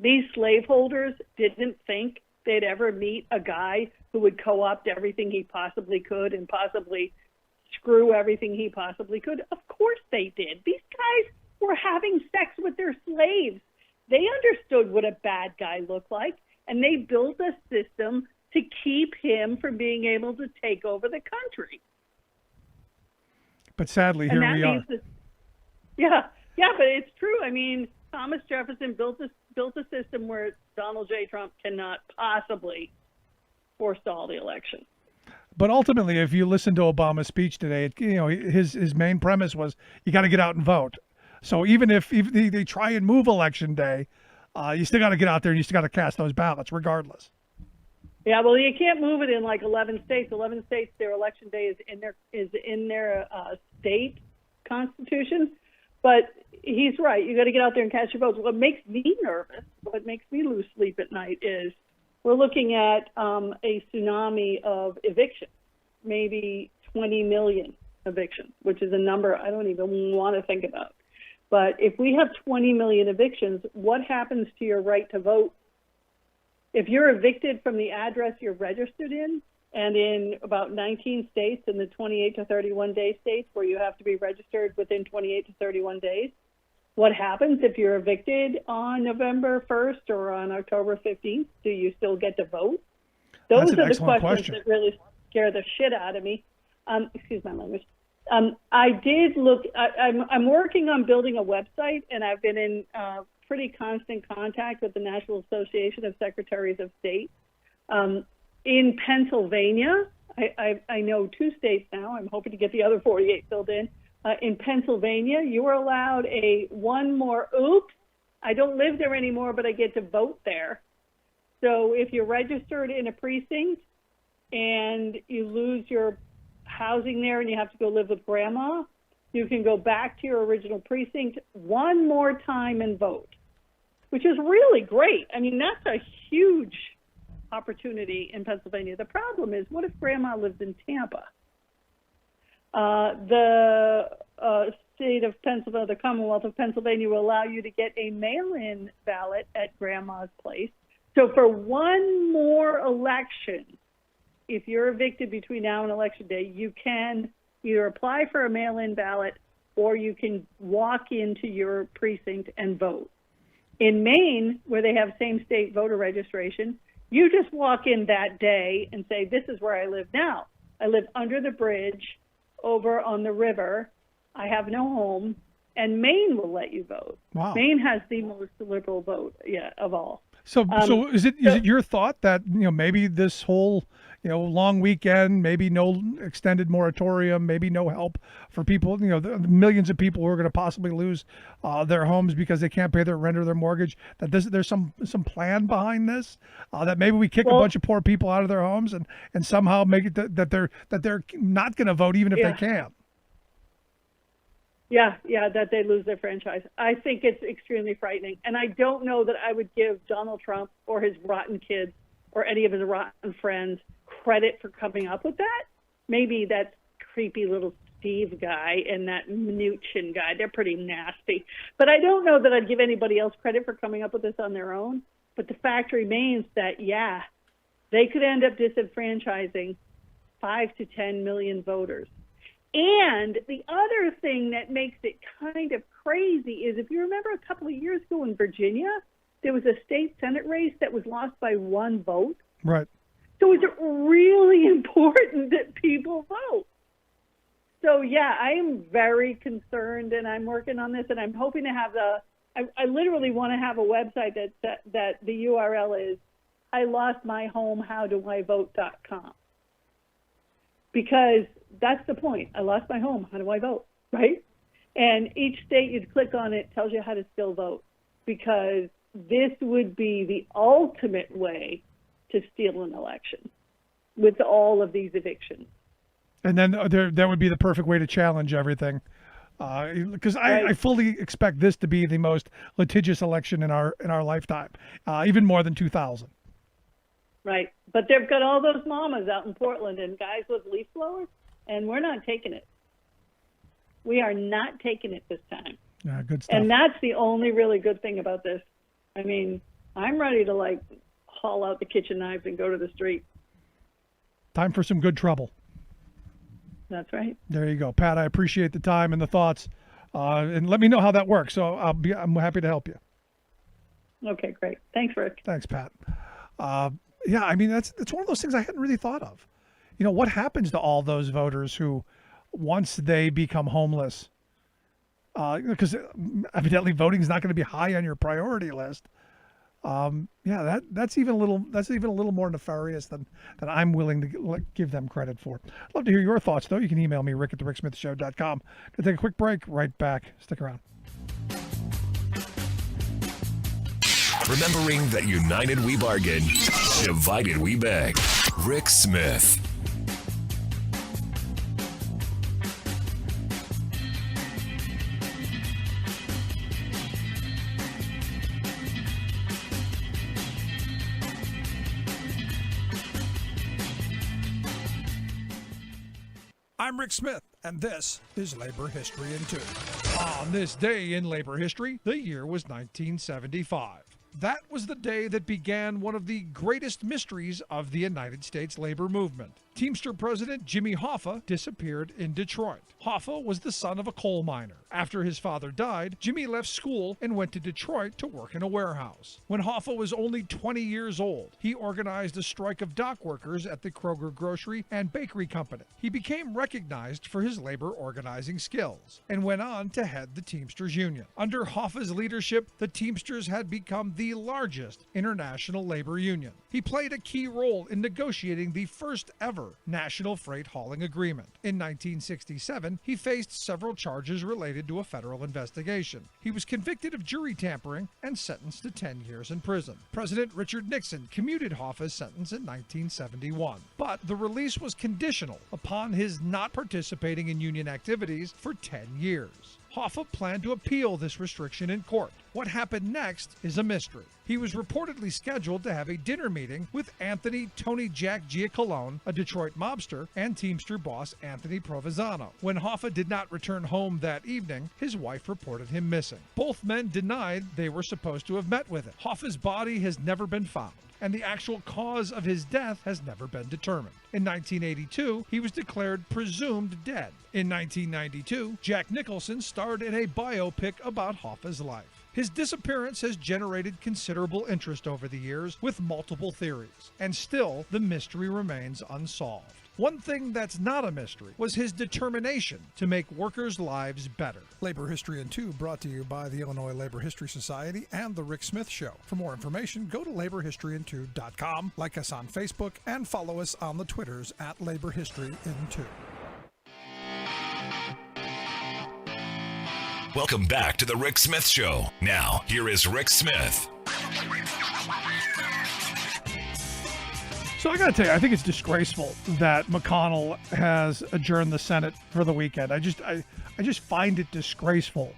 These slaveholders didn't think they'd ever meet a guy who would co-opt everything he possibly could and possibly screw everything he possibly could. Of course they did. These guys were having sex with their slaves. They understood what a bad guy looked like, and they built a system to keep him from being able to take over the country. But sadly, here we are. Yeah, but it's true. I mean, Thomas Jefferson built a system where Donald J. Trump cannot possibly forestall the election. But ultimately, if you listen to Obama's speech today, his main premise was you got to get out and vote. So even if they try and move election day, you still got to get out there and you still got to cast those ballots regardless. Yeah, well, you can't move it in 11 states. 11 states, their election day is in their state constitution. But he's right. You got to get out there and cast your votes. What makes me nervous, what makes me lose sleep at night is we're looking at a tsunami of evictions, maybe 20 million evictions, which is a number I don't even want to think about. But if we have 20 million evictions, what happens to your right to vote? If you're evicted from the address you're registered in, and in about 19 states, in the 28 to 31 day states where you have to be registered within 28 to 31 days, what happens if you're evicted on November 1st or on October 15th? Do you still get to vote? Those are the questions that really scare the shit out of me. Excuse my language. I did look. I'm working on building a website, and I've been in pretty constant contact with the National Association of Secretaries of State. In Pennsylvania, I know 2 states now. I'm hoping to get the other 48 filled in. In Pennsylvania, you are allowed one more, oops, I don't live there anymore, but I get to vote there. So if you're registered in a precinct and you lose your housing there and you have to go live with grandma, you can go back to your original precinct one more time and vote, which is really great. I mean, that's a huge opportunity in Pennsylvania. The problem is, what if grandma lives in Tampa? The state of Pennsylvania, the Commonwealth of Pennsylvania, will allow you to get a mail-in ballot at grandma's place. So for one more election, if you're evicted between now and election day, you can either apply for a mail-in ballot or you can walk into your precinct and vote. In Maine, where they have same-state voter registration, you just walk in that day and say, this is where I live now. I live under the bridge over on the river. I have no home. And Maine will let you vote. Wow. Maine has the most liberal vote of all. So is it your thought that, maybe this whole, long weekend, maybe no extended moratorium, maybe no help for people, the millions of people who are going to possibly lose their homes because they can't pay their rent or their mortgage, that there's some plan behind this, that maybe we kick a bunch of poor people out of their homes and somehow make it that they're not going to vote even if they can? Yeah, that they lose their franchise. I think it's extremely frightening. And I don't know that I would give Donald Trump or his rotten kids or any of his rotten friends credit for coming up with that. Maybe that creepy little Steve guy and that Mnuchin guy, they're pretty nasty. But I don't know that I'd give anybody else credit for coming up with this on their own. But the fact remains that, they could end up disenfranchising 5 to 10 million voters. And the other thing that makes it kind of crazy is, if you remember a couple of years ago in Virginia, there was a state Senate race that was lost by one vote. Right. So it's really important that people vote. So, I am very concerned, and I'm working on this, and I'm hoping to have I literally want to have a website that the URL is ilostmyhomehowdoivote.com. Because that's the point. I lost my home. How do I vote? Right? And each state you'd click on it tells you how to still vote, because this would be the ultimate way to steal an election with all of these evictions. And then that would be the perfect way to challenge everything. Because I fully expect this to be the most litigious election in our lifetime, even more than 2000. Right. But they've got all those mamas out in Portland and guys with leaf blowers, and we're not taking it. We are not taking it this time. Yeah, good stuff. And that's the only really good thing about this. I mean, I'm ready to, haul out the kitchen knives and go to the street. Time for some good trouble. That's right. There you go. Pat, I appreciate the time and the thoughts. And let me know how that works. So I'm happy to help you. Okay, great. Thanks, Rick. Thanks, Pat. I mean, it's one of those things I hadn't really thought of. What happens to all those voters who, once they become homeless, because evidently voting is not going to be high on your priority list. That's even a little more nefarious than I'm willing to give them credit for. I'd love to hear your thoughts, though. You can email me, rick@thericksmithshow.com. Gonna take a quick break. Right back. Stick around. Remembering that united we bargain, divided we beg. Rick Smith. I'm Rick Smith, and this is Labor History in 2. On this day in labor history, the year was 1975. That was the day that began one of the greatest mysteries of the United States labor movement. Teamster President Jimmy Hoffa disappeared in Detroit. Hoffa was the son of a coal miner. After his father died, Jimmy left school and went to Detroit to work in a warehouse. When Hoffa was only 20 years old, he organized a strike of dock workers at the Kroger Grocery and Bakery Company. He became recognized for his labor organizing skills and went on to head the Teamsters Union. Under Hoffa's leadership, the Teamsters had become the largest international labor union. He played a key role in negotiating the first ever ever national freight hauling agreement. In 1967, he faced several charges related to a federal investigation. He was convicted of jury tampering and sentenced to 10 years in prison. President Richard Nixon commuted Hoffa's sentence in 1971, but the release was conditional upon his not participating in union activities for 10 years. Hoffa planned to appeal this restriction in court. What happened next is a mystery. He was reportedly scheduled to have a dinner meeting with Anthony Tony Jack Giacalone, a Detroit mobster, and Teamster boss Anthony Provenzano. When Hoffa did not return home that evening, his wife reported him missing. Both men denied they were supposed to have met with him. Hoffa's body has never been found, and the actual cause of his death has never been determined. In 1982, he was declared presumed dead. In 1992, Jack Nicholson starred in a biopic about Hoffa's life. His disappearance has generated considerable interest over the years with multiple theories, and still the mystery remains unsolved. One thing that's not a mystery was his determination to make workers' lives better. Labor History in 2 brought to you by the Illinois Labor History Society and The Rick Smith Show. For more information, go to laborhistoryin2.com, like us on Facebook, and follow us on the Twitters at Labor History in 2. Welcome back to the Rick Smith Show. Now, here is Rick Smith. So I got to tell you, I think it's disgraceful that McConnell has adjourned the Senate for the weekend. I just find it disgraceful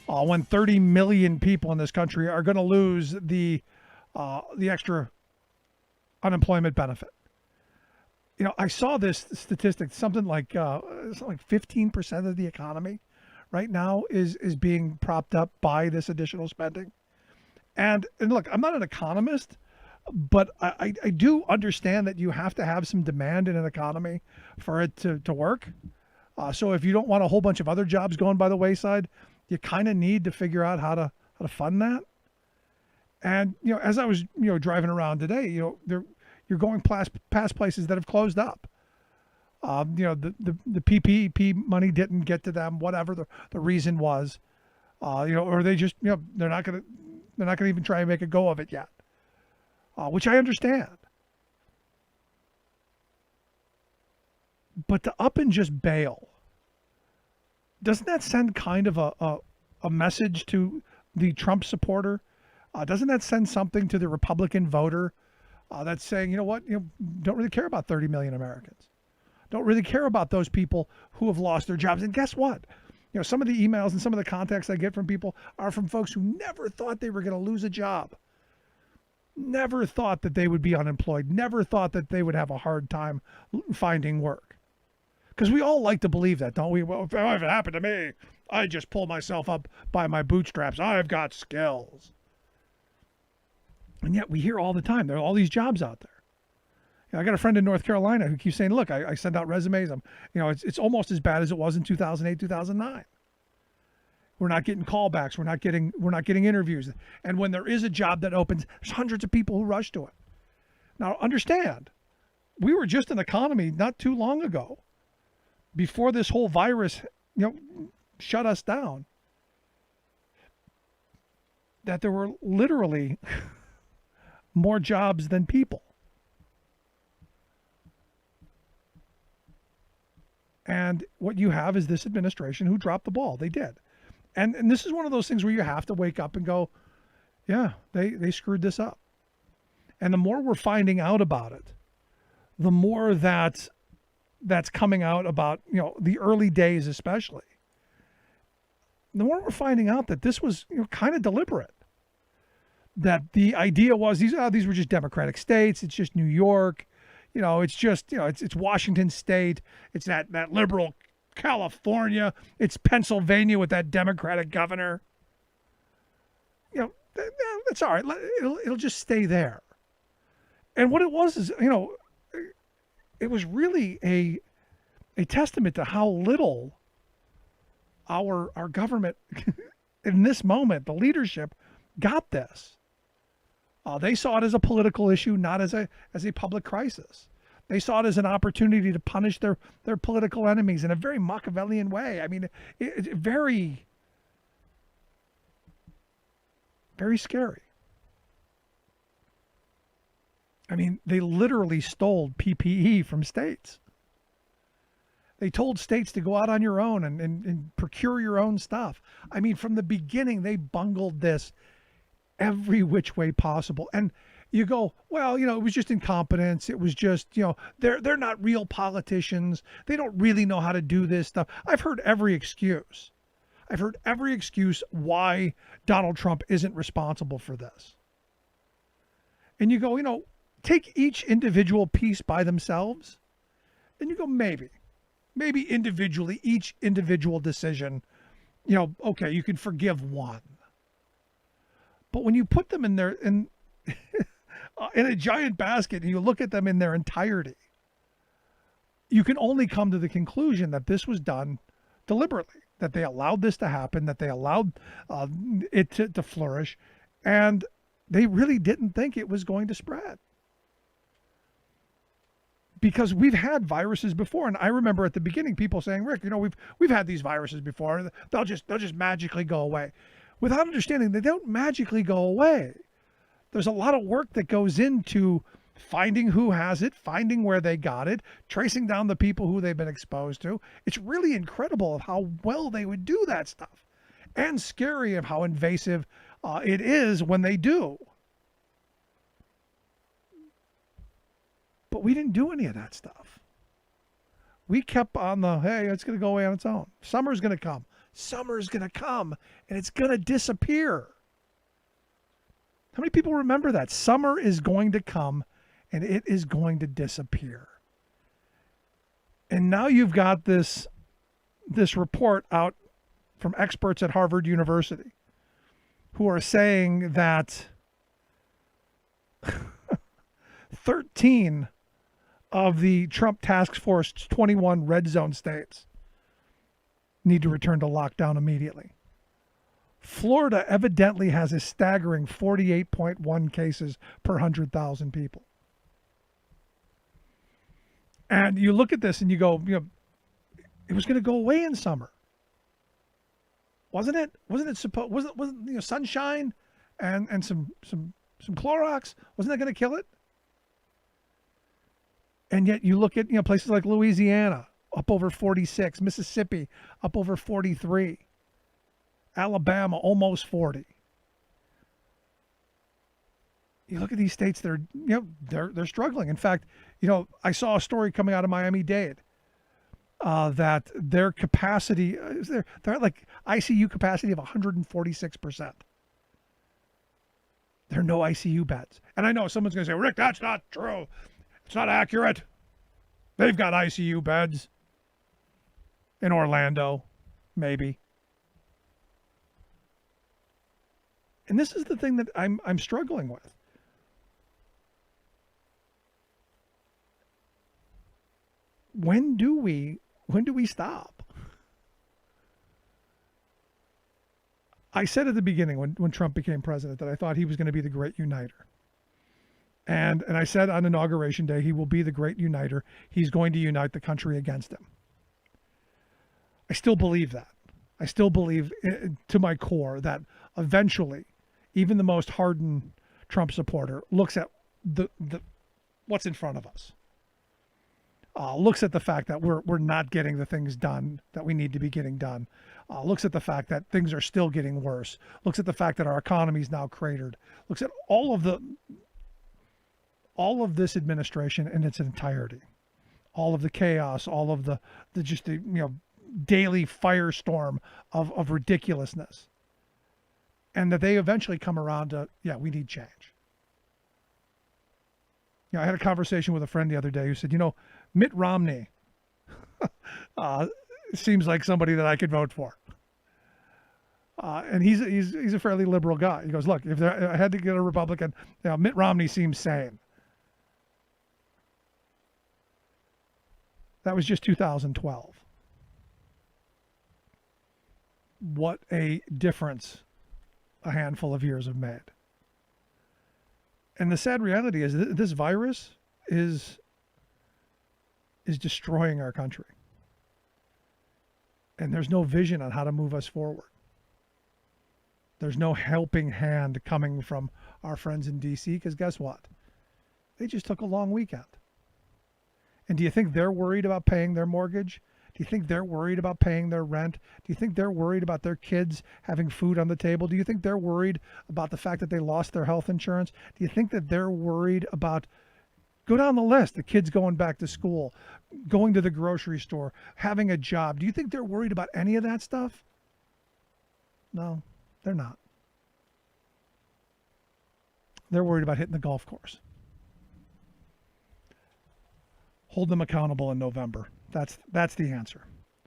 when 30 million people in this country are going to lose the extra unemployment benefit. You know, I saw this statistic, something like 15% of the economy right now is being propped up by this additional spending. And look, I'm not an economist, but I do understand that you have to have some demand in an economy for it to work. So if you don't want a whole bunch of other jobs going by the wayside, you kind of need to figure out how to fund that. And, you know, as I was, driving around today, you're going past places that have closed up. The PPP money didn't get to them, whatever the reason was, or they just, they're not going to even try and make a go of it yet, which I understand. But to up and just bail, doesn't that send kind of a message to the Trump supporter? Doesn't that send something to the Republican voter that's saying, don't really care about 30 million Americans. Don't really care about those people who have lost their jobs. And guess what? Some of the emails and some of the contacts I get from people are from folks who never thought they were going to lose a job. Never thought that they would be unemployed. Never thought that they would have a hard time finding work. Because we all like to believe that, don't we? Well, if it happened to me, I just pull myself up by my bootstraps. I've got skills. And yet we hear all the time, there are all these jobs out there. I got a friend in North Carolina who keeps saying, look, I send out resumes. It's almost as bad as it was in 2008, 2009. We're not getting callbacks. We're not getting interviews. And when there is a job that opens, there's hundreds of people who rush to it. Now, understand, we were just an economy not too long ago, before this whole virus, shut us down, that there were literally more jobs than people. And what you have is this administration who dropped the ball. They did. And this is one of those things where you have to wake up and go, yeah, they screwed this up. And the more we're finding out about it, the more that's coming out about, the early days especially, the more we're finding out that this was kind of deliberate. That the idea was these were just Democratic states. It's just New York. It's just, it's Washington State. It's that liberal California. It's Pennsylvania with that Democratic governor. That's all right. It'll just stay there. And what it was is, it was really a testament to how little our government in this moment, the leadership, got this. They saw it as a political issue, not as a public crisis. They saw it as an opportunity to punish their political enemies in a very Machiavellian way. I mean, it's very, very scary. I mean, they literally stole PPE from states. They told states to go out on your own and procure your own stuff. I mean, from the beginning, they bungled this every which way possible. And you go, well, you know, it was just incompetence. It was just, you know, they're not real politicians. They don't really know how to do this stuff. I've heard every excuse. I've heard every excuse why Donald Trump isn't responsible for this. And you go, you know, take each individual piece by themselves, and you go, maybe individually, each individual decision, you know, okay, you can forgive one. But when you put them in there in a giant basket and you look at them in their entirety, you can only come to the conclusion that this was done deliberately, that they allowed this to happen, that they allowed it to flourish, and they really didn't think it was going to spread. Because we've had viruses before, and I remember at the beginning people saying, "Rick, you know, we've had these viruses before. They'll just magically go away," without understanding they don't magically go away. There's a lot of work that goes into finding who has it, finding where they got it, tracing down the people who they've been exposed to. It's really incredible of how well they would do that stuff, and scary of how invasive it is when they do. But we didn't do any of that stuff. We kept on the, hey, it's going to go away on its own. Summer's going to come. Summer's going to come, and it's going to disappear. How many people remember that? Summer is going to come, and it is going to disappear. And now you've got this report out from experts at Harvard University who are saying that 13 of the Trump Task Force 21 red zone states need to return to lockdown immediately. Florida evidently has a staggering 48.1 cases per 100,000 people. And you look at this and you go, you know, it was going to go away in summer. Wasn't it? Wasn't you know, sunshine and some Clorox? Wasn't that going to kill it? And yet you look at, you know, places like Louisiana, up over 46, Mississippi, up over 43, Alabama, almost 40. You look at these states that are, you know, they're struggling. In fact, you know, I saw a story coming out of Miami-Dade that their capacity, they're at like ICU capacity of 146%. There are no ICU beds. And I know someone's going to say, Rick, that's not true. It's not accurate. They've got ICU beds in Orlando, maybe. And this is the thing that I'm struggling with. When do we stop? I said at the beginning when Trump became president that I thought he was going to be the great uniter. And I said on Inauguration Day, he will be the great uniter. He's going to unite the country against him. I still believe that. I still believe to my core that eventually, even the most hardened Trump supporter looks at the what's in front of us. Looks at the fact that we're not getting the things done that we need to be getting done. Looks at the fact that things are still getting worse. Looks at the fact that our economy is now cratered. Looks at all of this administration in its entirety, all of the chaos, all of the you know, daily firestorm of ridiculousness, and that they eventually come around to, yeah, we need change. You know, I had a conversation with a friend the other day who said, you know, Mitt Romney seems like somebody that I could vote for. And he's a fairly liberal guy. He goes, look, if I had to get a Republican, you know, Mitt Romney seems sane. That was just 2012. What a difference a handful of years have made. And the sad reality is that this virus is destroying our country. And there's no vision on how to move us forward. There's no helping hand coming from our friends in D.C. because guess what? They just took a long weekend. And do you think they're worried about paying their mortgage? Do you think they're worried about paying their rent? Do you think they're worried about their kids having food on the table? Do you think they're worried about the fact that they lost their health insurance? Do you think that they're worried about, go down the list, the kids going back to school, going to the grocery store, having a job? Do you think they're worried about any of that stuff? No, they're not. They're worried about hitting the golf course. Hold them accountable in November. That's the answer.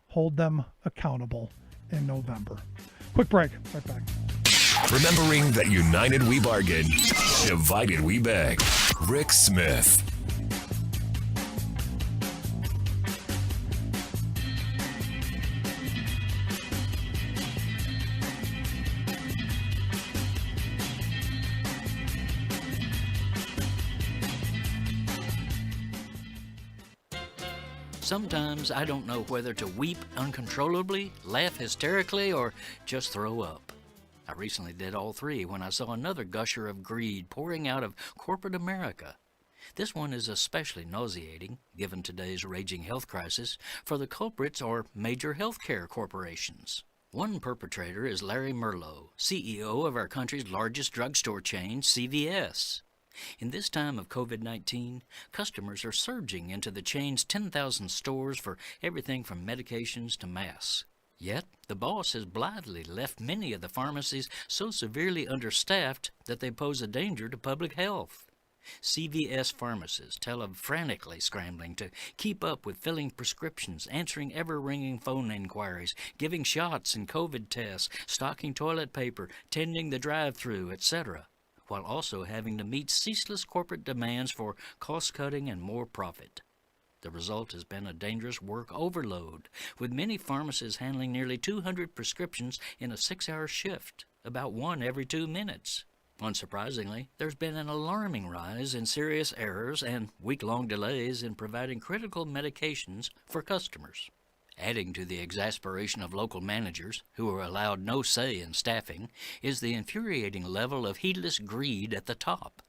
Hold them accountable in November. Quick break. Right back. Remembering that united we bargain, divided we beg. Rick Smith. Sometimes I don't know whether to weep uncontrollably, laugh hysterically, or just throw up. I recently did all three when I saw another gusher of greed pouring out of corporate America. This one is especially nauseating, given today's raging health crisis, for the culprits are major healthcare corporations. One perpetrator is Larry Merlo, CEO of our country's largest drugstore chain, CVS. In this time of COVID-19, customers are surging into the chain's 10,000 stores for everything from medications to masks. Yet, the boss has blithely left many of the pharmacies so severely understaffed that they pose a danger to public health. CVS pharmacists tell of frantically scrambling to keep up with filling prescriptions, answering ever-ringing phone inquiries, giving shots and COVID tests, stocking toilet paper, tending the drive-thru, etc., while also having to meet ceaseless corporate demands for cost-cutting and more profit. The result has been a dangerous work overload, with many pharmacists handling nearly 200 prescriptions in a 6-hour shift, about one every 2 minutes. Unsurprisingly, there's been an alarming rise in serious errors and week-long delays in providing critical medications for customers. Adding to the exasperation of local managers, who are allowed no say in staffing, is the infuriating level of heedless greed at the top.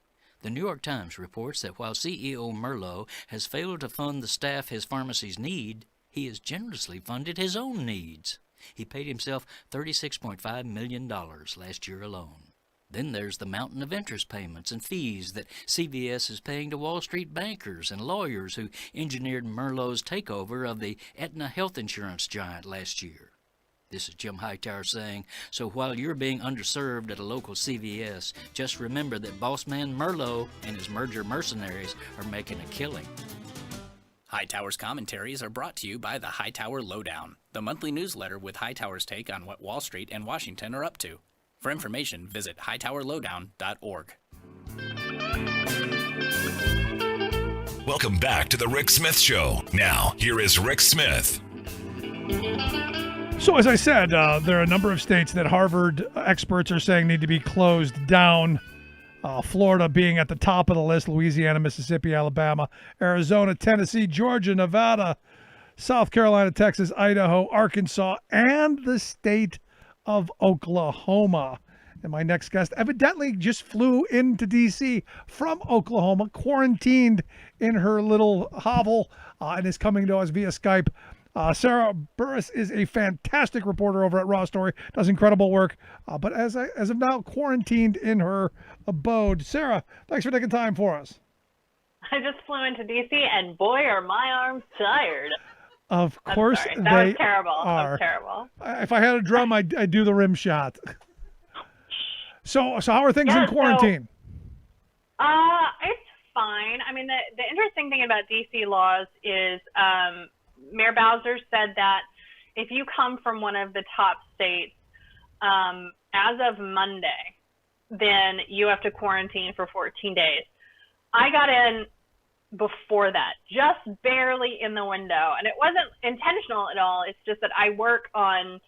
The New York Times reports that while CEO Merlo has failed to fund the staff his pharmacies need, he has generously funded his own needs. He paid himself $36.5 million last year alone. Then there's the mountain of interest payments and fees that CVS is paying to Wall Street bankers and lawyers who engineered Merlo's takeover of the Aetna health insurance giant last year. This is Jim Hightower saying, so while you're being underserved at a local CVS, just remember that boss man Merlo and his merger mercenaries are making a killing. Hightower's commentaries are brought to you by the Hightower Lowdown, the monthly newsletter with Hightower's take on what Wall Street and Washington are up to. For information, visit hightowerlowdown.org. Welcome back to the Rick Smith Show. Now, here is Rick Smith. So as I said, there are a number of states that Harvard experts are saying need to be closed down. Florida being at the top of the list, Louisiana, Mississippi, Alabama, Arizona, Tennessee, Georgia, Nevada, South Carolina, Texas, Idaho, Arkansas, and the state of Oklahoma. And my next guest evidently just flew into D.C. from Oklahoma, quarantined in her little hovel, and is coming to us via Skype. Sarah Burris is a fantastic reporter over at Raw Story, does incredible work, but as of now, quarantined in her abode. Sarah, thanks for taking time for us. I just flew into D.C. and boy, are my arms tired. Of course, that was terrible. That was terrible. If I had a drum, I'd do the rim shot. So how are things in quarantine? It's fine. I mean, the interesting thing about DC laws is Mayor Bowser said that if you come from one of the top states, as of Monday, then you have to quarantine for 14 days. I got in before that, just barely in the window, and it wasn't intentional at all. It's just that I work on,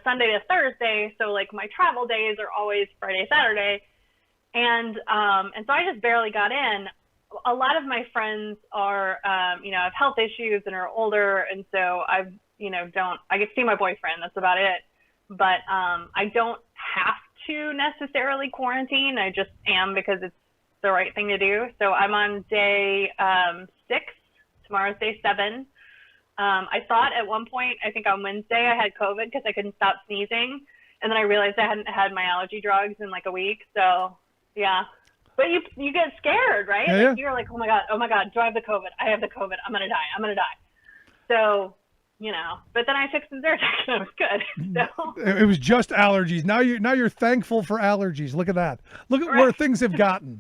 Sunday to Thursday, so like my travel days are always Friday, Saturday, and so I just barely got in. A lot of my friends are, have health issues and are older, and so I get to see my boyfriend. That's about it. But I don't have to necessarily quarantine. I just am because it's the right thing to do. So I'm on day 6. Tomorrow's day 7. I thought at one point, I think on Wednesday, I had COVID because I couldn't stop sneezing. And then I realized I hadn't had my allergy drugs in like a week. So, yeah. But you get scared, right? Yeah, You're like, oh my God, do I have the COVID? I have the COVID. I'm going to die. So, but then I took some Zyrtec and I was good. So. It was just allergies. Now you're thankful for allergies. Look at that. Look at where things have gotten.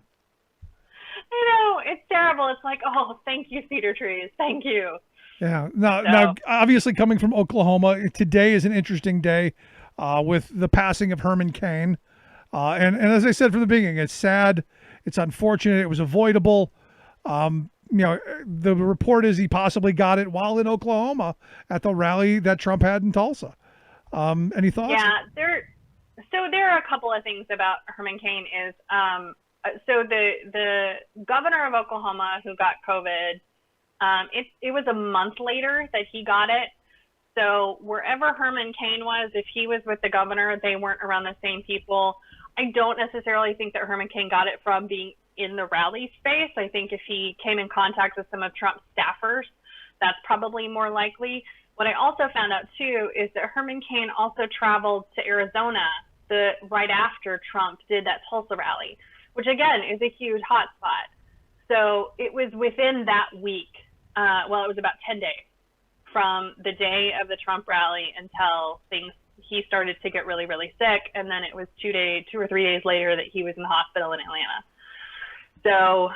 I know, it's terrible. It's like, oh, thank you, cedar trees. Thank you. Yeah. Now, obviously coming from Oklahoma, today is an interesting day with the passing of Herman Cain. And as I said from the beginning, it's sad. It's unfortunate. It was avoidable. The report is he possibly got it while in Oklahoma at the rally that Trump had in Tulsa. Any thoughts? Yeah, there are a couple of things about Herman Cain is, so the governor of Oklahoma who got COVID, it was a month later that he got it. So wherever Herman Cain was, if he was with the governor, they weren't around the same people. I don't necessarily think that Herman Cain got it from being in the rally space. I think if he came in contact with some of Trump's staffers, that's probably more likely. What I also found out too is that Herman Cain also traveled to Arizona right after Trump did that Tulsa rally, which again is a huge hotspot. So it was within that week. It was about 10 days from the day of the Trump rally until he started to get really, really sick. And then it was 2 or 3 days later that he was in the hospital in Atlanta. So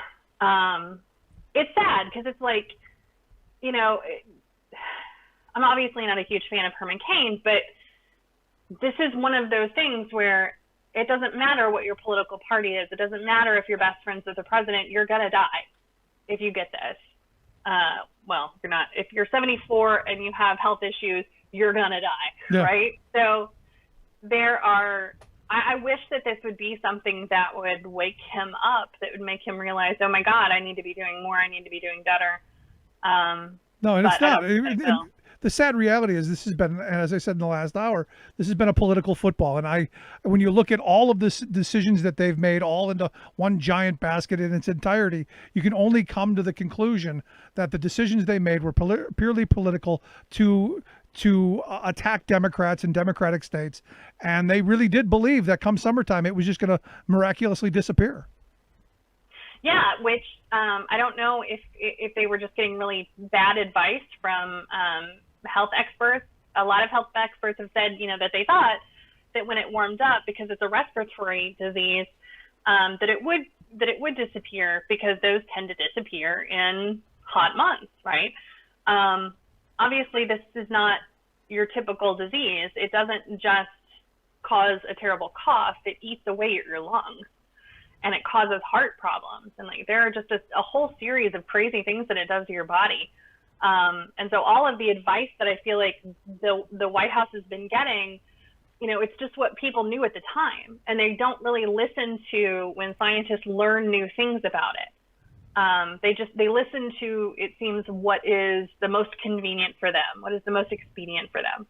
it's sad because it's like, I'm obviously not a huge fan of Herman Cain, but this is one of those things where it doesn't matter what your political party is. It doesn't matter if you're best friends with the president. You're going to die if you get this. You're not. If you're 74 and you have health issues, you're going to die, right? So I wish that this would be something that would wake him up, that would make him realize, oh my God, I need to be doing more. I need to be doing better. No, and it's not. The sad reality is this has been, and as I said in the last hour, this has been a political football. And when you look at all of the decisions that they've made all into one giant basket in its entirety, you can only come to the conclusion that the decisions they made were purely political to attack Democrats in Democratic states. And they really did believe that come summertime, it was just going to miraculously disappear. Yeah, which I don't know if they were just getting really bad advice from health experts. A lot of health experts have said, that they thought that when it warmed up, because it's a respiratory disease, that it would disappear because those tend to disappear in hot months, right? Obviously, this is not your typical disease. It doesn't just cause a terrible cough. It eats away at your lungs. And it causes heart problems. And there are just a whole series of crazy things that it does to your body. And so all of the advice that I feel like the White House has been getting, it's just what people knew at the time. And they don't really listen to when scientists learn new things about it. They listen to, it seems, what is the most convenient for them, what is the most expedient for them.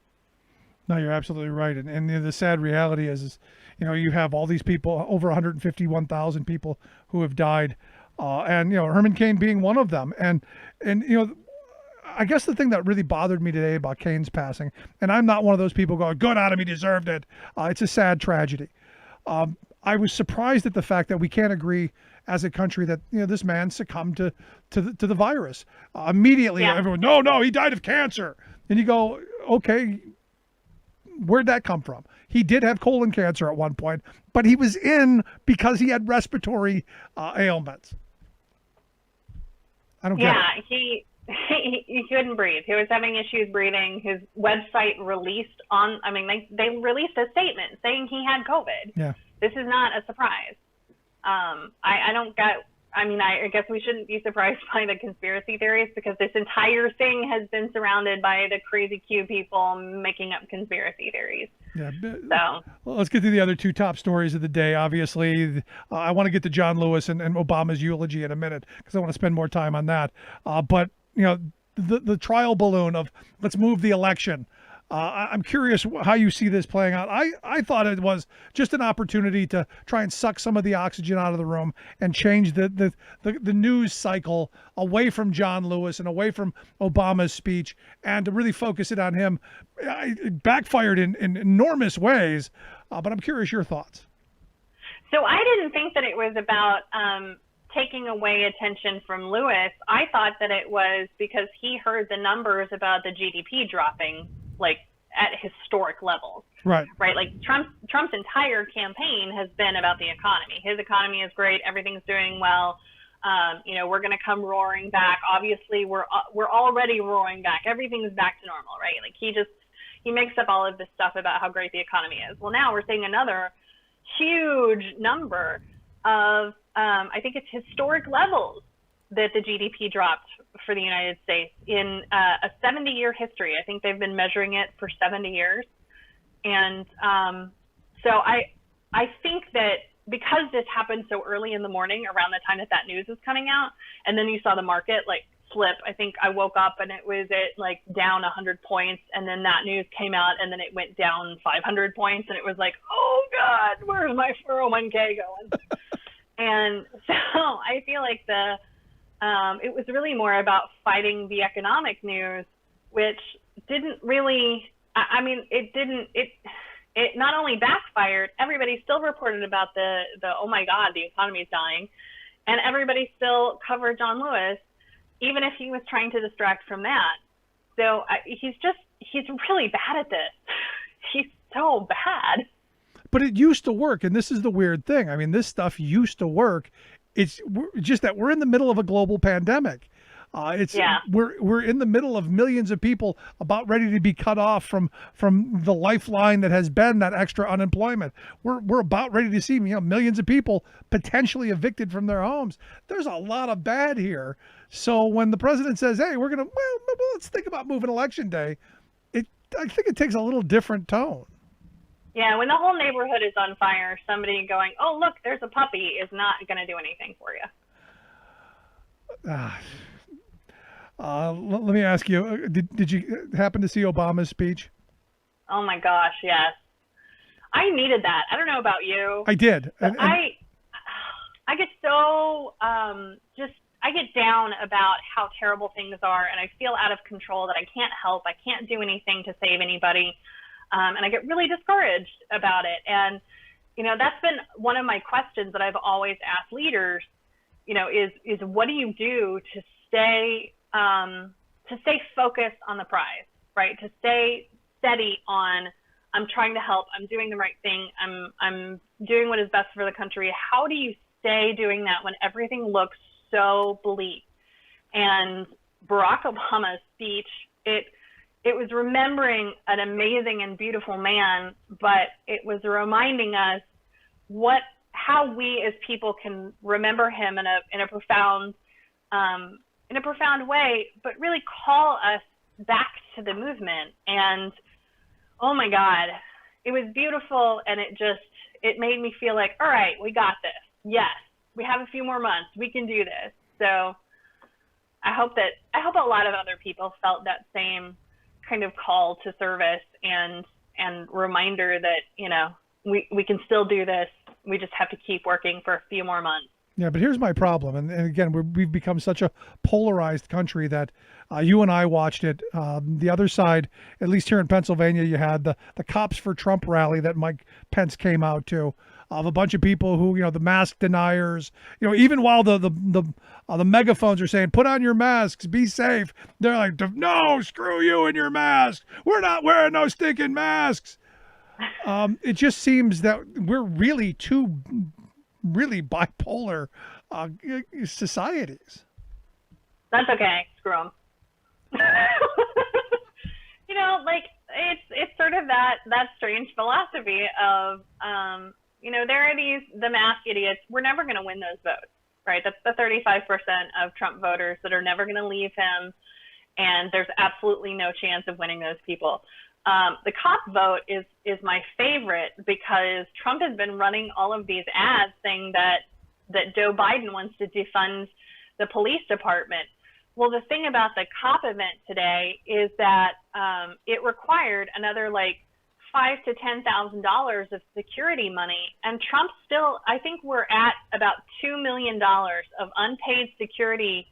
No, you're absolutely right. And the sad reality is you have all these people, over 151,000 people who have died, and Herman Cain being one of them. And I guess the thing that really bothered me today about Cain's passing, and I'm not one of those people going, good on him, he deserved it. It's a sad tragedy. I was surprised at the fact that we can't agree as a country that this man succumbed to the virus. Immediately, everyone, no, he died of cancer. And you go, okay, where'd that come from? He did have colon cancer at one point, but he was in because he had respiratory ailments. I don't get it. He couldn't breathe. He was having issues breathing. His website released they released a statement saying he had COVID. Yeah. This is not a surprise. I don't get, I guess we shouldn't be surprised by the conspiracy theories because this entire thing has been surrounded by the crazy Q people making up conspiracy theories. Yeah. So well, let's get to the other two top stories of the day. Obviously, I want to get to John Lewis and Obama's eulogy in a minute because I want to spend more time on that. But the trial balloon of let's move the election I'm curious how you see this playing out. I thought it was just an opportunity to try and suck some of the oxygen out of the room and change the news cycle away from John Lewis and away from Obama's speech, and to really focus it on him. It backfired in enormous ways, but I'm curious your thoughts. So I didn't think that it was about taking away attention from Lewis. I thought that it was because he heard the numbers about the GDP dropping like at historic levels. Right. Like Trump's entire campaign has been about the economy. His economy is great. Everything's doing well. We're going to come roaring back. Obviously, we're already roaring back. Everything's back to normal, right? Like he makes up all of this stuff about how great the economy is. Well, now we're seeing another huge number of, I think it's historic levels that the GDP dropped for the United States in a 70-year history. I think they've been measuring it for 70 years. And so I think that because this happened so early in the morning around the time that news was coming out, and then you saw the market like flip. I think I woke up and it was at like down 100 points, and then that news came out and then it went down 500 points, and it was like, oh God, where's my 401k going? And so I feel like it was really more about fighting the economic news, which didn't really, it not only backfired, everybody still reported about the oh my God, the economy's dying, and everybody still covered John Lewis, even if he was trying to distract from that. So he's really bad at this. He's so bad. But it used to work, and this is the weird thing. I mean, this stuff used to work. It's just that we're in the middle of a global pandemic. We're in the middle of millions of people about ready to be cut off from the lifeline that has been that extra unemployment. We're about ready to see millions of people potentially evicted from their homes. There's a lot of bad here. So when the president says, "Hey, we're gonna let's think about moving election day," I think it takes a little different tone. Yeah, when the whole neighborhood is on fire, somebody going, "Oh, look, there's a puppy," is not going to do anything for you. Let me ask you, did you happen to see Obama's speech? Oh my gosh, yes. I needed that. I don't know about you. I did. I get so I get down about how terrible things are, and I feel out of control that I can't help. I can't do anything to save anybody. And I get really discouraged about it. And, that's been one of my questions that I've always asked leaders, is what do you do to stay focused on the prize, right? To stay steady on, I'm trying to help, I'm doing the right thing, I'm doing what is best for the country. How do you stay doing that when everything looks so bleak? And Barack Obama's speech, it was remembering an amazing and beautiful man, but it was reminding us how we as people can remember him in a profound way, but really call us back to the movement. And oh my God, it was beautiful, and it made me feel like, all right, we got this. Yes, we have a few more months. We can do this. So I hope a lot of other people felt that same kind of call to service and reminder that, we can still do this. We just have to keep working for a few more months. Yeah, but here's my problem. And again, we've become such a polarized country that you and I watched it. The other side, at least here in Pennsylvania, you had the Cops for Trump rally that Mike Pence came out to, of a bunch of people who, the mask deniers, even while the megaphones are saying, put on your masks, be safe. They're like, no, screw you and your mask. We're not wearing no stinking masks. It just seems that we're really two really bipolar societies. That's okay. Screw them. It's sort of that strange philosophy of, there are the mask idiots. We're never going to win those votes, right? That's the 35% of Trump voters that are never going to leave him. And there's absolutely no chance of winning those people. The cop vote is my favorite because Trump has been running all of these ads saying that Joe Biden wants to defund the police department. Well, the thing about the cop event today is that it required another like $5,000 to $10,000 of security money, and Trump still, I think we're at about $2 million of unpaid security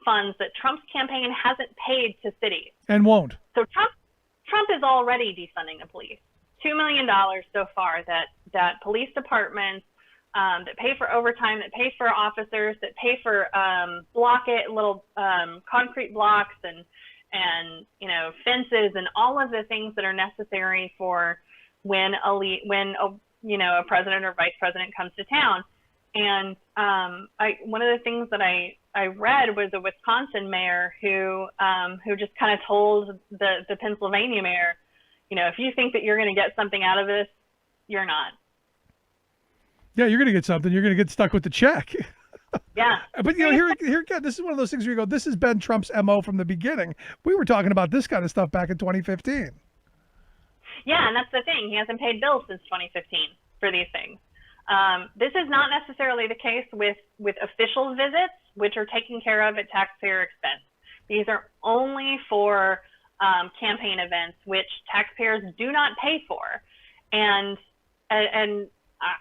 funds that Trump's campaign hasn't paid to cities. And won't. So Trump is already defunding the police. $2 million so far that police departments that pay for overtime, that pay for officers, that pay for little concrete blocks and fences and all of the things that are necessary for when a president or vice president comes to town. And one of the things that I read was a Wisconsin mayor who just kind of told the Pennsylvania mayor, if you think that you're going to get something out of this, you're not. Yeah, you're going to get something. You're going to get stuck with the check. Yeah. But, here again, this is one of those things where you go, this has been Trump's MO from the beginning. We were talking about this kind of stuff back in 2015. Yeah, and that's the thing. He hasn't paid bills since 2015 for these things. This is not necessarily the case with official visits, which are taken care of at taxpayer expense. These are only for campaign events, which taxpayers do not pay for. And I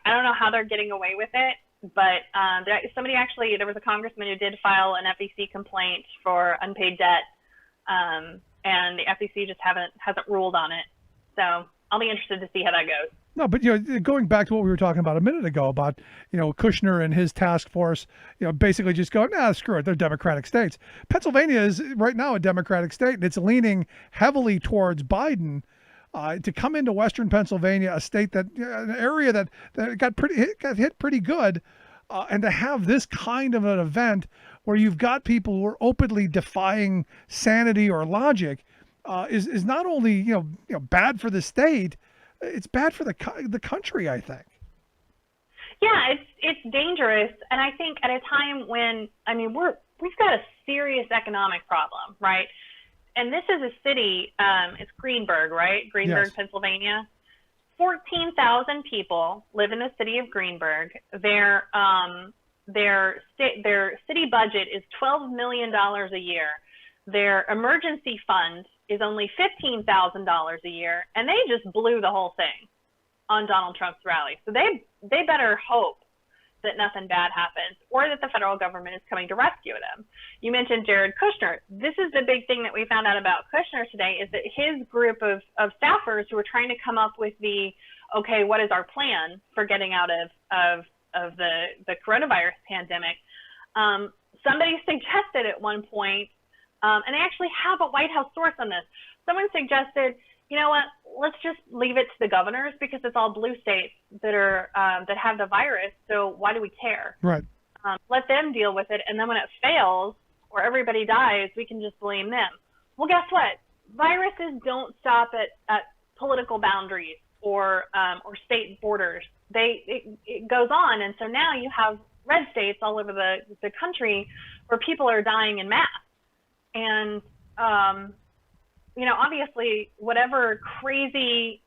don't know how they're getting away with it, but there was a congressman who did file an FEC complaint for unpaid debt, and the FEC just hasn't ruled on it. So I'll be interested to see how that goes. No, but going back to what we were talking about a minute ago about Kushner and his task force, basically just going, screw it, they're Democratic states. Pennsylvania is right now a Democratic state, and it's leaning heavily towards Biden. To come into Western Pennsylvania, a state an area that got hit pretty good, and to have this kind of an event where you've got people who are openly defying sanity or logic, is not only bad for the state, it's bad for the country, I think. Yeah, it's dangerous, and I think at a time when we've got a serious economic problem, right? And this is a city, it's Greenburgh, right? Greenburgh, yes. Pennsylvania. 14,000 people live in the city of Greenburgh. Their city budget is $12 million a year. Their emergency fund is only $15,000 a year, and they just blew the whole thing on Donald Trump's rally. So they better hope that nothing bad happens, or that the federal government is coming to rescue them. You mentioned Jared Kushner. This is the big thing that we found out about Kushner today, is that his group of staffers who were trying to come up with what is our plan for getting out of the coronavirus pandemic, somebody suggested at one point, and they actually have a White House source on this, someone suggested, you know what, let's just leave it to the governors because it's all blue states that have the virus. So why do we care? Right. Let them deal with it. And then when it fails or everybody dies, we can just blame them. Well, guess what? Viruses don't stop at political boundaries or state borders. It goes on. And so now you have red states all over the country where people are dying en masse. And, obviously, whatever crazy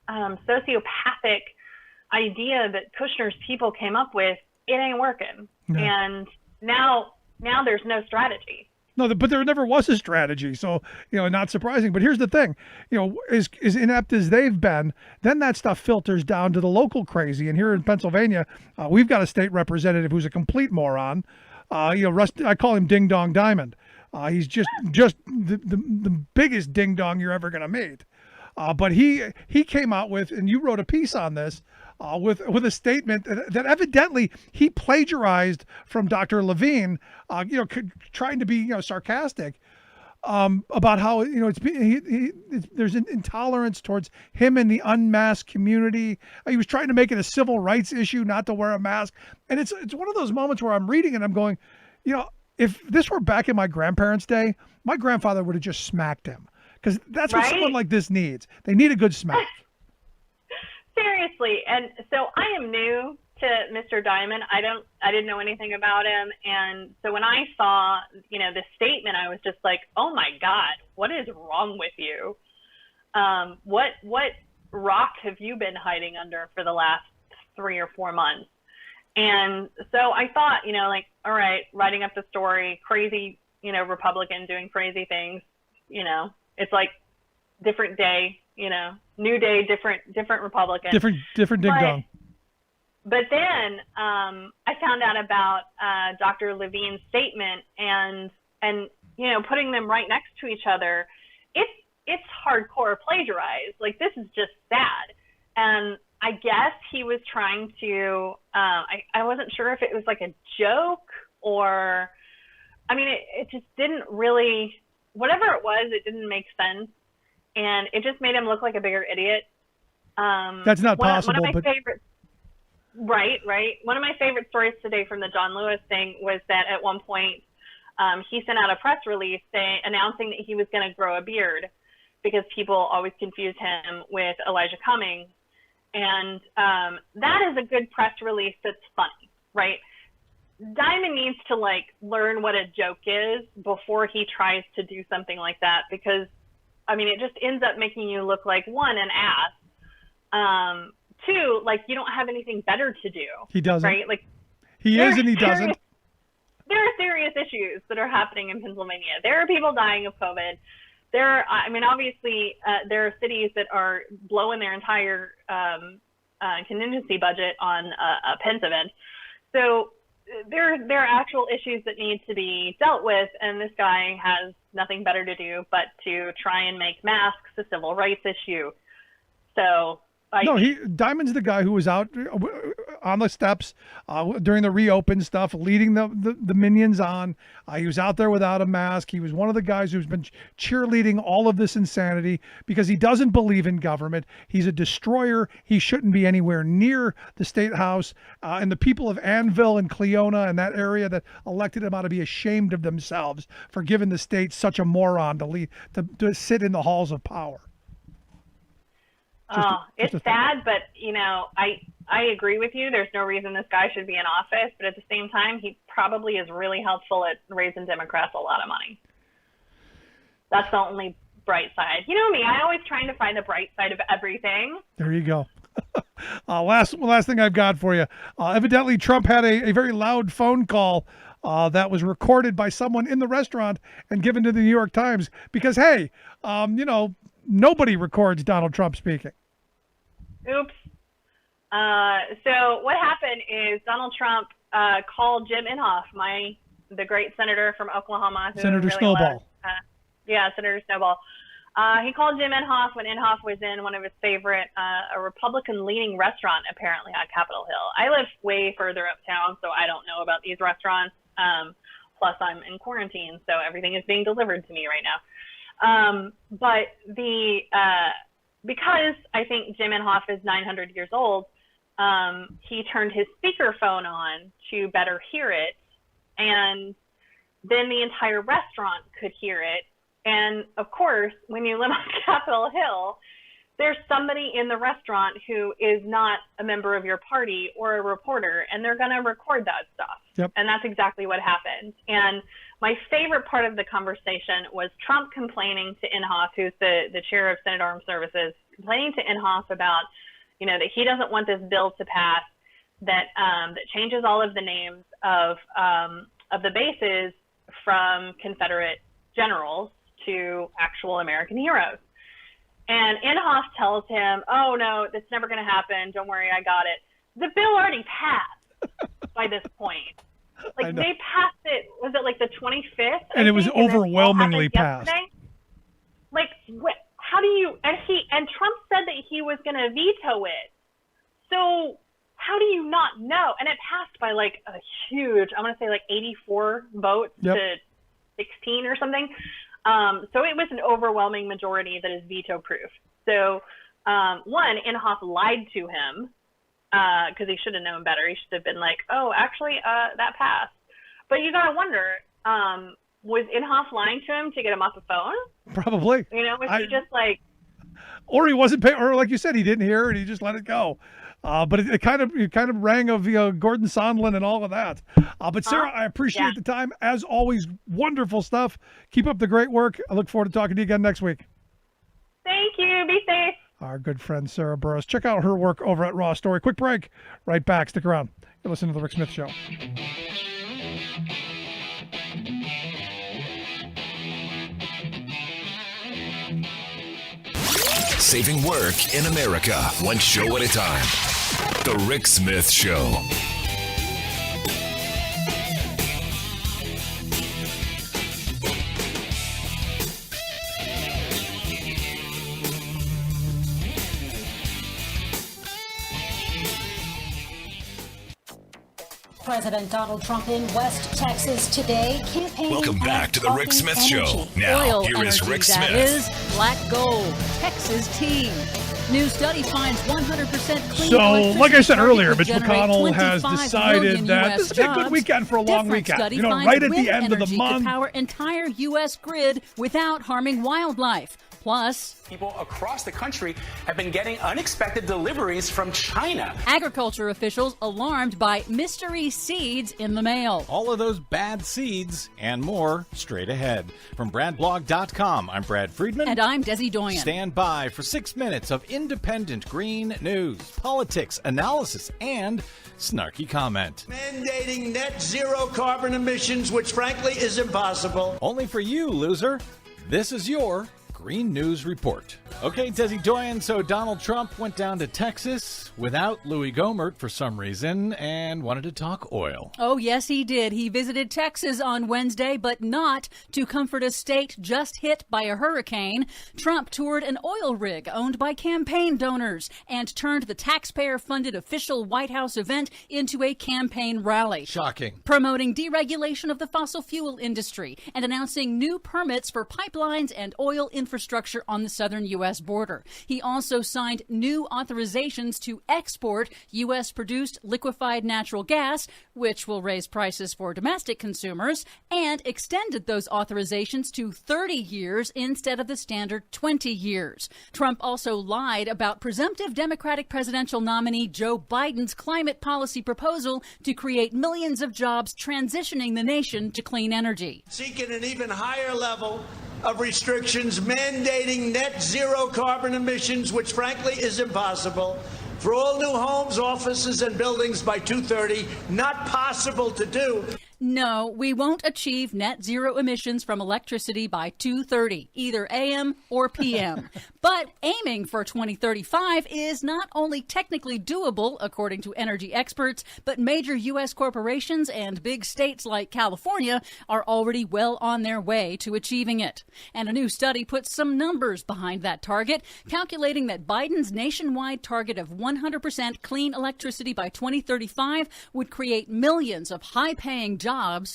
sociopathic idea that Kushner's people came up with, it ain't working. No. And now there's no strategy. No, but there never was a strategy. So, not surprising. But here's the thing, as inept as they've been, then that stuff filters down to the local crazy. And here in Pennsylvania, we've got a state representative who's a complete moron. I call him Ding Dong Diamond. He's just the biggest ding dong you're ever going to meet. But he came out with, and you wrote a piece on this, with a statement that evidently he plagiarized from Dr. Levine, trying to be sarcastic about how there's an intolerance towards him and the unmasked community. He was trying to make it a civil rights issue not to wear a mask, and it's one of those moments where I'm reading and I'm going, if this were back in my grandparents' day, my grandfather would have just smacked him, because that's what someone like this needs. They need a good smack. Seriously. And so I am new to Mr. Diamond. I didn't know anything about him. And so when I saw, this statement, I was just like, oh my God, what is wrong with you? What rock have you been hiding under for the last 3 or 4 months? And so I thought, all right, writing up the story, crazy, Republican doing crazy things, it's like different day, new day, different Republican. Different ding dong. But then I found out about Dr. Levine's statement and putting them right next to each other. It's hardcore plagiarized. Like, this is just sad. And I guess he was trying to, I wasn't sure if it was like a joke or, I mean, it just didn't really, whatever it was, it didn't make sense. And it just made him look like a bigger idiot. That's not possible. One of my favorites. Right. One of my favorite stories today from the John Lewis thing was that at one point he sent out a press release announcing that he was going to grow a beard because people always confuse him with Elijah Cummings. And that is a good press release that's funny, right? Diamond needs to learn what a joke is before he tries to do something like that, because I mean, it just ends up making you look like, one, an ass. Two, you don't have anything better to do. He doesn't. Right? He is and he doesn't. There are serious issues that are happening in Pennsylvania. There are people dying of COVID. Obviously, there are cities that are blowing their entire contingency budget on a Pence event. So there are actual issues that need to be dealt with, and this guy has nothing better to do but to try and make masks a civil rights issue. So Diamond's the guy who was out on the steps during the reopen stuff, leading the minions on. He was out there without a mask. He was one of the guys who's been cheerleading all of this insanity because he doesn't believe in government. He's a destroyer. He shouldn't be anywhere near the State House. And the people of Annville and Cleona and that area that elected him ought to be ashamed of themselves for giving the state such a moron to sit in the halls of power. It's sad, but I agree with you. There's no reason this guy should be in office, but at the same time, he probably is really helpful at raising Democrats a lot of money. That's the only bright side. You know me, I always trying to find the bright side of everything. There you go. Last thing I've got for you. Evidently, Trump had a very loud phone call that was recorded by someone in the restaurant and given to the New York Times because, hey, nobody records Donald Trump speaking. Oops. So what happened is Donald Trump called Jim Inhofe, the great senator from Oklahoma. Senator Snowball. Senator Snowball. He called Jim Inhofe when Inhofe was in one of his favorite, a Republican-leaning restaurant, apparently, on Capitol Hill. I live way further uptown, so I don't know about these restaurants. Plus, I'm in quarantine, so everything is being delivered to me right now. But because I think Jim Inhofe is 900 years old, he turned his speakerphone on to better hear it, and then the entire restaurant could hear it. And of course, when you live on Capitol Hill, there's somebody in the restaurant who is not a member of your party or a reporter, and they're going to record that stuff. Yep. And that's exactly what happened. And my favorite part of the conversation was Trump complaining to Inhofe, who's the chair of Senate Armed Services, complaining to Inhofe about, that he doesn't want this bill to pass, that changes all of the names of the bases from Confederate generals to actual American heroes. And Inhofe tells him, oh, no, that's never going to happen. Don't worry, I got it. The bill already passed by this point. They passed it, was it the 25th? And it was overwhelmingly passed. How do you, and Trump said that he was going to veto it. So how do you not know? And it passed by a huge, I'm going to say 84 votes to 16 or something. So it was an overwhelming majority that is veto proof. So one, Inhofe lied to him because he should have known better. He should have been oh, actually, that passed. But you got to wonder, was Inhofe lying to him to get him off the phone? Probably. Was he just or he wasn't paying, or like you said, he didn't hear it and he just let it go. But it kind of rang of Gordon Sondland and all of that. But Sarah, I appreciate the time. As always, wonderful stuff. Keep up the great work. I look forward to talking to you again next week. Thank you. Be safe. Our good friend Sarah Burrows. Check out her work over at Raw Story. Quick break. Right back. Stick around. You're listening to The Rick Smith Show. Saving work in America, one show at a time. The Rick Smith Show. President Donald Trump in West Texas today campaigning. Welcome back to the Rick Smith Show. Now, Oil here is energy, Rick that Smith. is black gold, Texas tea. New study finds 100% clean So, electricity like I said target earlier, would Mitch generate McConnell has 25 decided million that US this is a good jobs. weekend for a long Different weekend. study You know, finds right at wind the end of the energy month. could power entire U.S. grid without harming wildlife. Plus, people across the country have been getting unexpected deliveries from China. Agriculture officials alarmed by mystery seeds in the mail. All of those bad seeds and more straight ahead. From BradBlog.com, I'm Brad Friedman. And I'm Desi Doyen. Stand by for 6 minutes of independent green news, politics, analysis, and snarky comment. Mandating net zero carbon emissions, which frankly is impossible. Only for you, loser. This is your Green News Report. Okay, Desi Doyen, so Donald Trump went down to Texas without Louis Gohmert for some reason and wanted to talk oil. Oh, yes, he did. He visited Texas on Wednesday, but not to comfort a state just hit by a hurricane. Trump toured an oil rig owned by campaign donors and turned the taxpayer-funded official White House event into a campaign rally. Shocking. Promoting deregulation of the fossil fuel industry and announcing new permits for pipelines and oil infrastructure on the southern U.S. border. He also signed new authorizations to export U.S.-produced liquefied natural gas, which will raise prices for domestic consumers, and extended those authorizations to 30 years instead of the standard 20 years. Trump also lied about presumptive Democratic presidential nominee Joe Biden's climate policy proposal to create millions of jobs transitioning the nation to clean energy. Seeking an even higher level of restrictions mandating net zero carbon emissions, which frankly is impossible. For all new homes, offices, and buildings by 2030, not possible to do. No, we won't achieve net zero emissions from electricity by 2030, either AM or PM. But aiming for 2035 is not only technically doable, according to energy experts, but major U.S. corporations and big states like California are already well on their way to achieving it. And a new study puts some numbers behind that target, calculating that Biden's nationwide target of 100% clean electricity by 2035 would create millions of high-paying jobs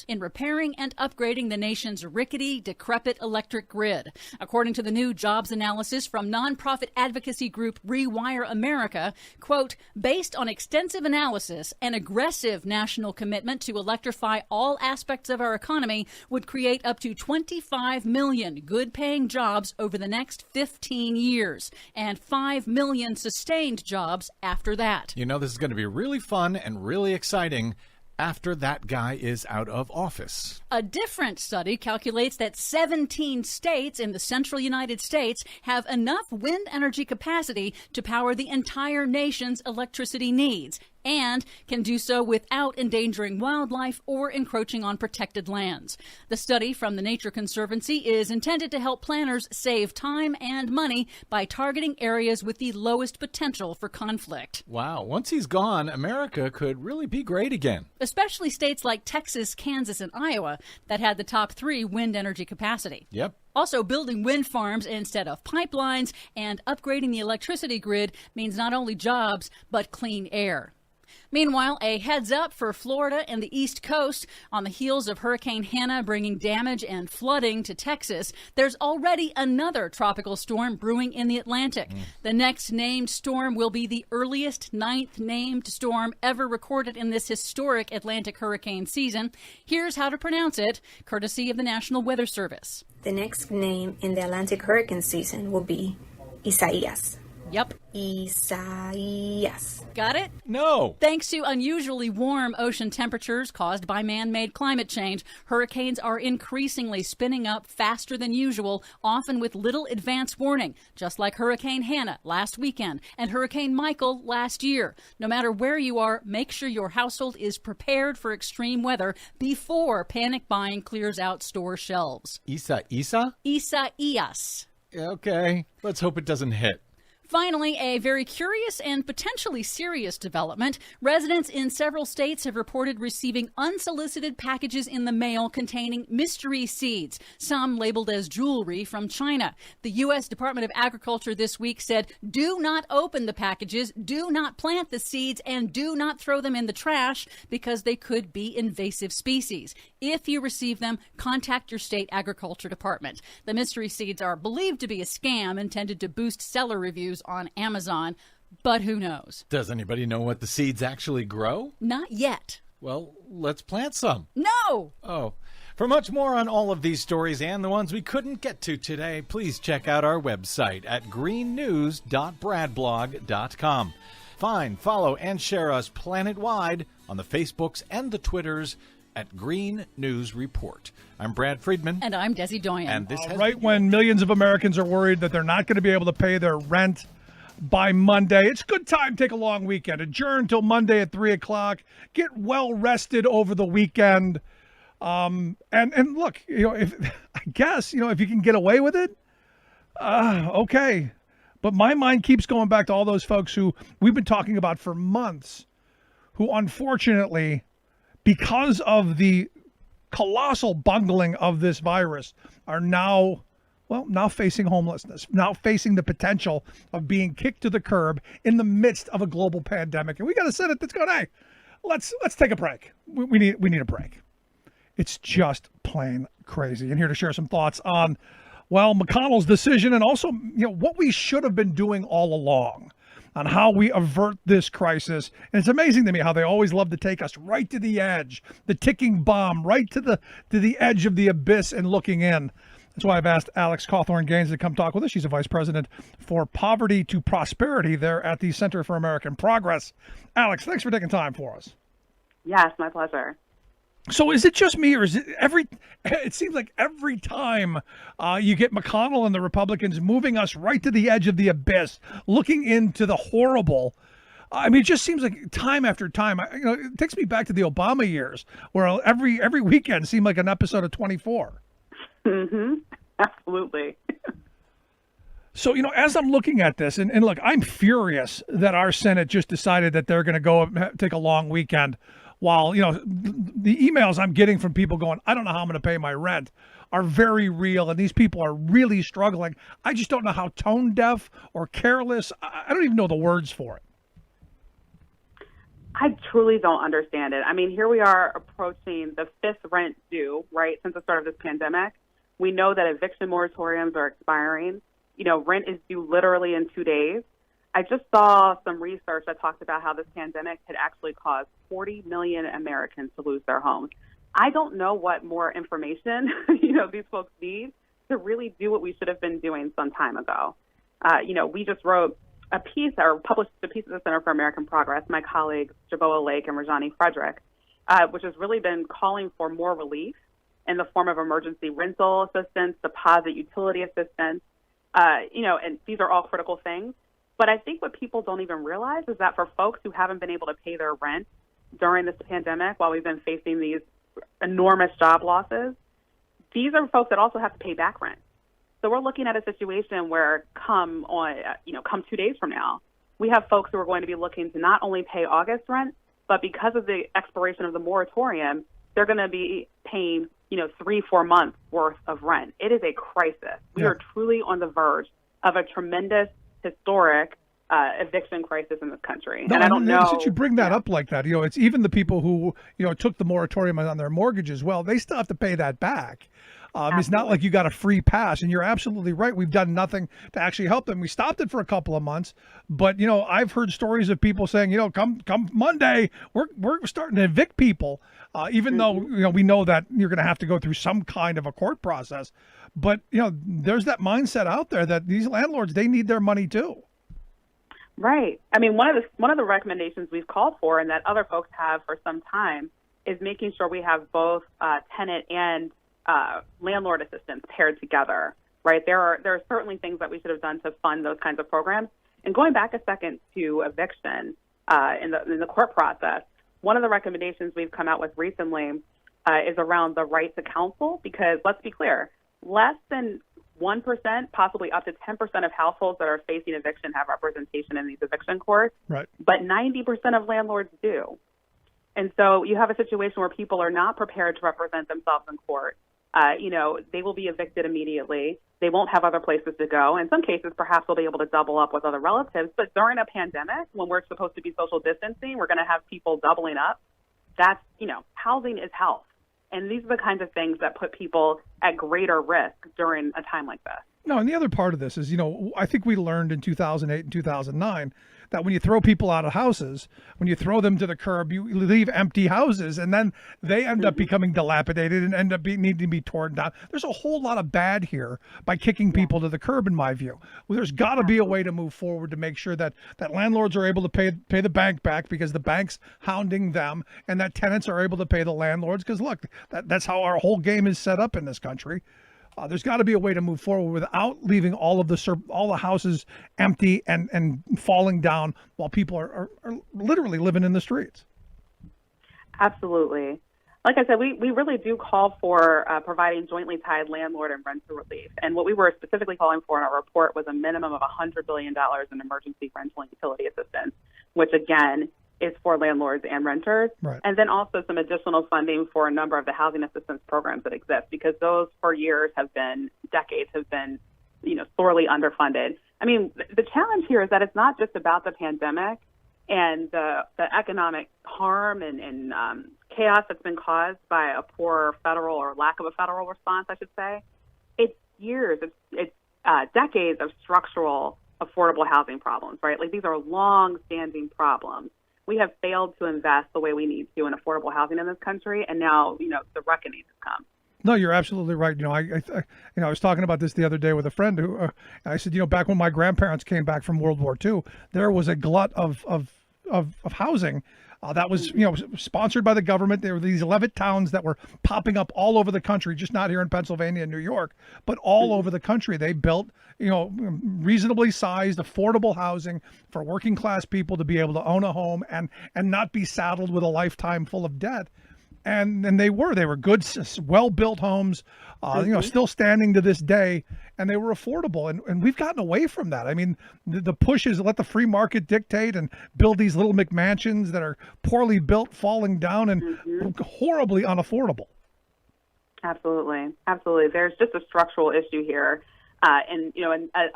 in repairing and upgrading the nation's rickety, decrepit electric grid. According to the new jobs analysis from nonprofit advocacy group Rewire America, quote, based on extensive analysis, an aggressive national commitment to electrify all aspects of our economy would create up to 25 million good-paying jobs over the next 15 years and 5 million sustained jobs after that. You know, this is going to be really fun and really exciting after that guy is out of office. A different study calculates that 17 states in the central United States have enough wind energy capacity to power the entire nation's electricity needs, and can do so without endangering wildlife or encroaching on protected lands. The study from the Nature Conservancy is intended to help planners save time and money by targeting areas with the lowest potential for conflict. Wow, once he's gone, America could really be great again. Especially states like Texas, Kansas, and Iowa that had the top 3 wind energy capacity. Yep. Also, building wind farms instead of pipelines and upgrading the electricity grid means not only jobs, but clean air. Meanwhile, a heads up for Florida and the East Coast on the heels of Hurricane Hannah bringing damage and flooding to Texas. There's already another tropical storm brewing in the Atlantic. The next named storm will be the earliest 9th named storm ever recorded in this historic Atlantic hurricane season. Here's how to pronounce it, courtesy of the National Weather Service. The next name in the Atlantic hurricane season will be Isaias. Yep. Isaias. Got it? No. Thanks to unusually warm ocean temperatures caused by man-made climate change, hurricanes are increasingly spinning up faster than usual, often with little advance warning, just like Hurricane Hannah last weekend and Hurricane Michael last year. No matter where you are, make sure your household is prepared for extreme weather before panic buying clears out store shelves. Isaias? Isaias. Okay, let's hope it doesn't hit. Finally, a very curious and potentially serious development. Residents in several states have reported receiving unsolicited packages in the mail containing mystery seeds, some labeled as jewelry from China. The U.S. Department of Agriculture this week said, do not open the packages, do not plant the seeds, and do not throw them in the trash because they could be invasive species. If you receive them, contact your state agriculture department. The mystery seeds are believed to be a scam intended to boost seller reviews on Amazon, but who knows? Does anybody know what the seeds actually grow? Not yet. Well, let's plant some. No! Oh. For much more on all of these stories and the ones we couldn't get to today, please check out our website at greennews.bradblog.com. Find, follow, and share us planet-wide on the Facebooks and the Twitters at Green News Report. I'm Brad Friedman. And I'm Desi Doyen. And this right when millions of Americans are worried that they're not going to be able to pay their rent by Monday, it's a good time to take a long weekend. Adjourn until Monday at 3 o'clock. Get well rested over the weekend. And look, if you can get away with it, okay. But my mind keeps going back to all those folks who we've been talking about for months, who unfortunately, because of the colossal bungling of this virus, are now facing homelessness, now facing the potential of being kicked to the curb in the midst of a global pandemic. And we got a Senate that's going, hey, let's take a break. We need a break. It's just plain crazy. And here to share some thoughts on, McConnell's decision and also, what we should have been doing all along on how we avert this crisis. And it's amazing to me how they always love to take us right to the edge, the ticking bomb, right to the edge of the abyss and looking in. That's why I've asked Alex Cawthorn-Gaines to come talk with us. She's a vice president for Poverty to Prosperity there at the Center for American Progress. Alex, thanks for taking time for us. Yes, my pleasure. So is it just me, or is it it seems like every time you get McConnell and the Republicans moving us right to the edge of the abyss, looking into the horrible. I mean, it just seems like time after time, it takes me back to the Obama years where every weekend seemed like an episode of 24. Mm-hmm. Absolutely. So, as I'm looking at this, and look, I'm furious that our Senate just decided that they're going to go take a long weekend. While, the emails I'm getting from people going, I don't know how I'm going to pay my rent, are very real, and these people are really struggling. I just don't know how tone deaf or careless. I don't even know the words for it. I truly don't understand it. I mean, here we are approaching the fifth rent due, right, since the start of this pandemic. We know that eviction moratoriums are expiring. Rent is due literally in 2 days. I just saw some research that talked about how this pandemic had actually caused 40 million Americans to lose their homes. I don't know what more information, these folks need to really do what we should have been doing some time ago. We just wrote a piece or published a piece at the Center for American Progress, my colleagues Jaboa Lake and Rajani Frederick, which has really been calling for more relief in the form of emergency rental assistance, deposit utility assistance, and these are all critical things. But I think what people don't even realize is that for folks who haven't been able to pay their rent during this pandemic, while we've been facing these enormous job losses, these are folks that also have to pay back rent. So we're looking at a situation where come 2 days from now, we have folks who are going to be looking to not only pay August rent, but because of the expiration of the moratorium, they're going to be paying, 3-4 months worth of rent. It is a crisis. We are truly on the verge of a tremendous historic eviction crisis in this country. No, and I don't know. Since you bring that up like that, it's even the people who, took the moratorium on their mortgages. Well, they still have to pay that back. It's not like you got a free pass. And you're absolutely right. We've done nothing to actually help them. We stopped it for a couple of months. But, I've heard stories of people saying, come Monday, we're starting to evict people, even though, we know that you're going to have to go through some kind of a court process. But, there's that mindset out there that these landlords, they need their money too. Right. I mean, one of the recommendations we've called for and that other folks have for some time is making sure we have both tenant and landlord assistance paired together, right? There are certainly things that we should have done to fund those kinds of programs. And going back a second to eviction in the court process, one of the recommendations we've come out with recently is around the right to counsel, because let's be clear, less than 1%, possibly up to 10% of households that are facing eviction have representation in these eviction courts, right? But 90% of landlords do. And so you have a situation where people are not prepared to represent themselves in court. They will be evicted immediately. They won't have other places to go. In some cases, perhaps they'll be able to double up with other relatives. But during a pandemic, when we're supposed to be social distancing, we're going to have people doubling up. That's, housing is health. And these are the kinds of things that put people at greater risk during a time like this. No, and the other part of this is, I think we learned in 2008 and 2009 that when you throw people out of houses, when you throw them to the curb, you leave empty houses, and then they end up becoming dilapidated and end up needing to be torn down. There's a whole lot of bad here by kicking people to the curb, in my view. Well, there's got to be a way to move forward to make sure that landlords are able to pay the bank back because the bank's hounding them, and that tenants are able to pay the landlords because, look, that's how our whole game is set up in this country. There's got to be a way to move forward without leaving all the houses empty and falling down while people are literally living in the streets. Absolutely. Like I said, we really do call for providing jointly tied landlord and renter relief. And what we were specifically calling for in our report was a minimum of $100 billion in emergency rental and utility assistance, which, again, is for landlords and renters. Right. And then also some additional funding for a number of the housing assistance programs that exist, because those for decades have been, sorely underfunded. I mean, the challenge here is that it's not just about the pandemic and the economic harm and chaos that's been caused by a poor federal or lack of a federal response, I should say. It's years, it's decades of structural affordable housing problems, right? Like, these are long-standing problems. We have failed to invest the way we need to in affordable housing in this country, and now, the reckoning has come. No, you're absolutely right. I was talking about this the other day with a friend who I said, back when my grandparents came back from World War II, there was a glut of housing that was, sponsored by the government. There were these Levitt towns that were popping up all over the country, just not here in Pennsylvania and New York, but all over the country. They built, reasonably sized, affordable housing for working class people to be able to own a home and not be saddled with a lifetime full of debt. And they were good, well-built homes, still standing to this day, and they were affordable. And we've gotten away from that. I mean, the push is let the free market dictate and build these little McMansions that are poorly built, falling down, and horribly unaffordable. Absolutely. Absolutely. There's just a structural issue here. And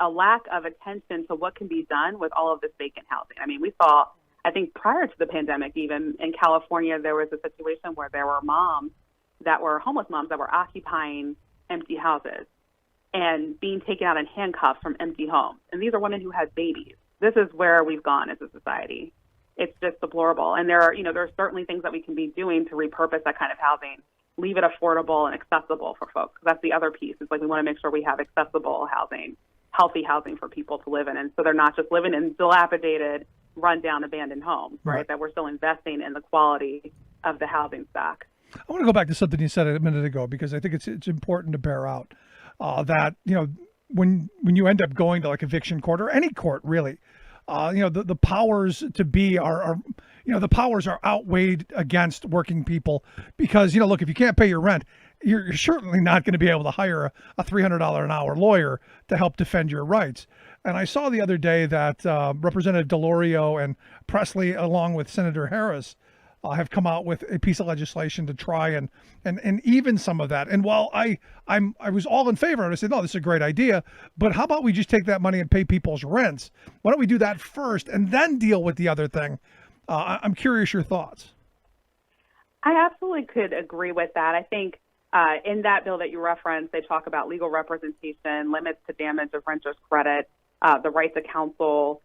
a lack of attention to what can be done with all of this vacant housing. I mean, we saw, I think prior to the pandemic, even in California, there was a situation where there were homeless moms that were occupying empty houses and being taken out in handcuffs from empty homes. And these are women who had babies. This is where we've gone as a society. It's just deplorable. And there are certainly things that we can be doing to repurpose that kind of housing, leave it affordable and accessible for folks. That's the other piece. It's like we want to make sure we have accessible housing, healthy housing for people to live in. And so they're not just living in dilapidated, run-down, abandoned homes, right? That we're still investing in the quality of the housing stock. I want to go back to something you said a minute ago, because I think it's important to bear out that, when you end up going to like eviction court or any court really, the powers to be are the powers are outweighed against working people because, look, if you can't pay your rent, you're certainly not going to be able to hire a $300 an hour lawyer to help defend your rights. And I saw the other day that Representative DeLorio and Presley, along with Senator Harris, have come out with a piece of legislation to try and even some of that. And while I was all in favor of it, I said, no, this is a great idea, but how about we just take that money and pay people's rents? Why don't we do that first and then deal with the other thing? I'm curious your thoughts. I absolutely could agree with that. I think in that bill that you referenced, they talk about legal representation, limits to damage of renters' credit, the right to counsel,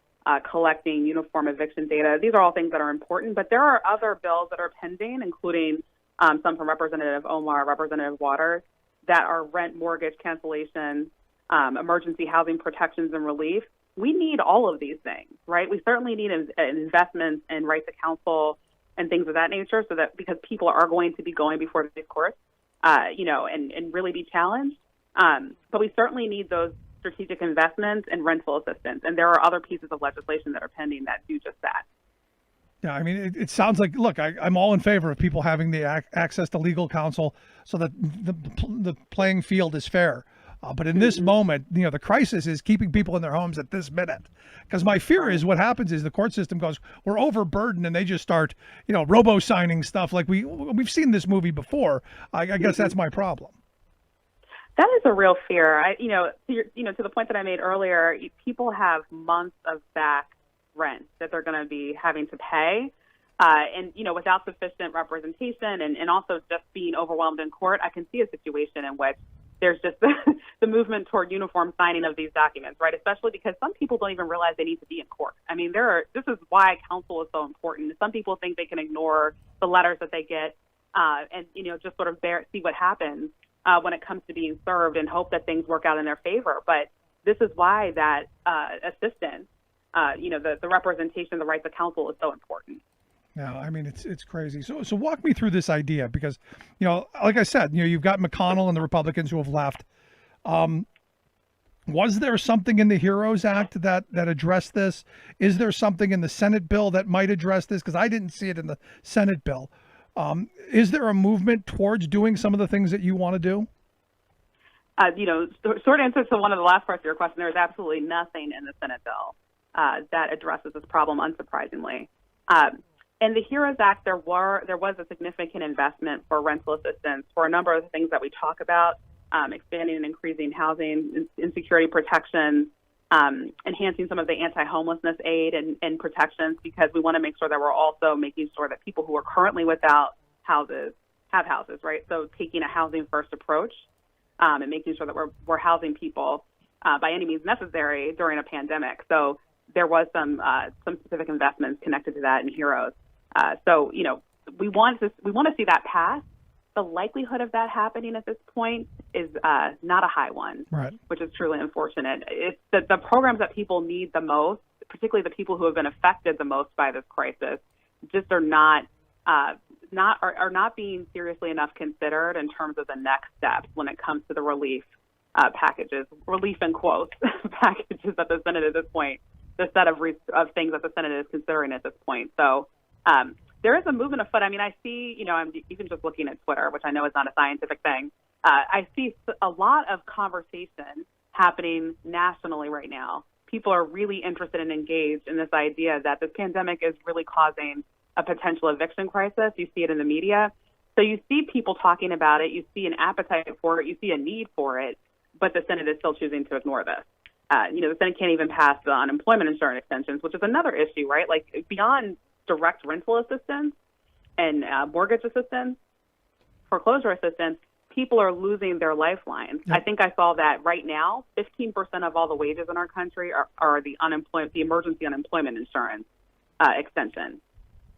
collecting uniform eviction data. These are all things that are important, but there are other bills that are pending, including some from Representative Omar, Representative Waters, that are rent mortgage cancellation, emergency housing protections and relief. We need all of these things, right? We certainly need investments in right to counsel and things of that nature, so that because people are going to be going before these courts, and really be challenged. But we certainly need those strategic investments and rental assistance. And there are other pieces of legislation that are pending that do just that. Yeah, I mean, it sounds like, look, I'm all in favor of people having the access to legal counsel so that the playing field is fair. But in this moment, the crisis is keeping people in their homes at this minute. Because my fear is what happens is the court system goes, we're overburdened, and they just start, robo-signing stuff like we've seen this movie before. I guess that's my problem. That is a real fear. To the point that I made earlier, people have months of back rent that they're going to be having to pay. And without sufficient representation and also just being overwhelmed in court, I can see a situation in which there's just the movement toward uniform signing of these documents, right? Especially because some people don't even realize they need to be in court. I mean, this is why counsel is so important. Some people think they can ignore the letters that they get and just sort of see what happens when it comes to being served and hope that things work out in their favor. But this is why that assistance, the representation, the right to counsel is so important. Yeah, I mean, it's crazy. So walk me through this idea because, like I said, you've got McConnell and the Republicans who have left. Was there something in the HEROES Act that addressed this? Is there something in the Senate bill that might address this? Because I didn't see it in the Senate bill. Is there a movement towards doing some of the things that you want to do? Short answer to one of the last parts of your question, there is absolutely nothing in the Senate bill that addresses this problem, unsurprisingly. In the HEROES Act, there was a significant investment for rental assistance for a number of the things that we talk about, expanding and increasing housing insecurity protections, enhancing some of the anti-homelessness aid and protections, because we want to make sure that we're also making sure that people who are currently without houses have houses, right? So taking a housing first approach and making sure that we're housing people by any means necessary during a pandemic. So there was some specific investments connected to that in HEROES. We want to see that pass. The likelihood of that happening at this point is not a high one, right, which is truly unfortunate. It's the programs that people need the most, particularly the people who have been affected the most by this crisis, just are not being seriously enough considered in terms of the next steps when it comes to the relief packages, relief in quotes, packages at the Senate at this point, the set of things that the Senate is considering at this point. So there is a movement afoot. I mean, I see, I'm even just looking at Twitter, which I know is not a scientific thing. I see a lot of conversation happening nationally right now. People are really interested and engaged in this idea that this pandemic is really causing a potential eviction crisis. You see it in the media. So you see people talking about it. You see an appetite for it. You see a need for it. But the Senate is still choosing to ignore this. The Senate can't even pass the unemployment insurance extensions, which is another issue, right? Like beyond direct rental assistance and mortgage assistance, foreclosure assistance, people are losing their lifelines. Yep. I think I saw that right now, 15% of all the wages in our country are the emergency unemployment insurance extension.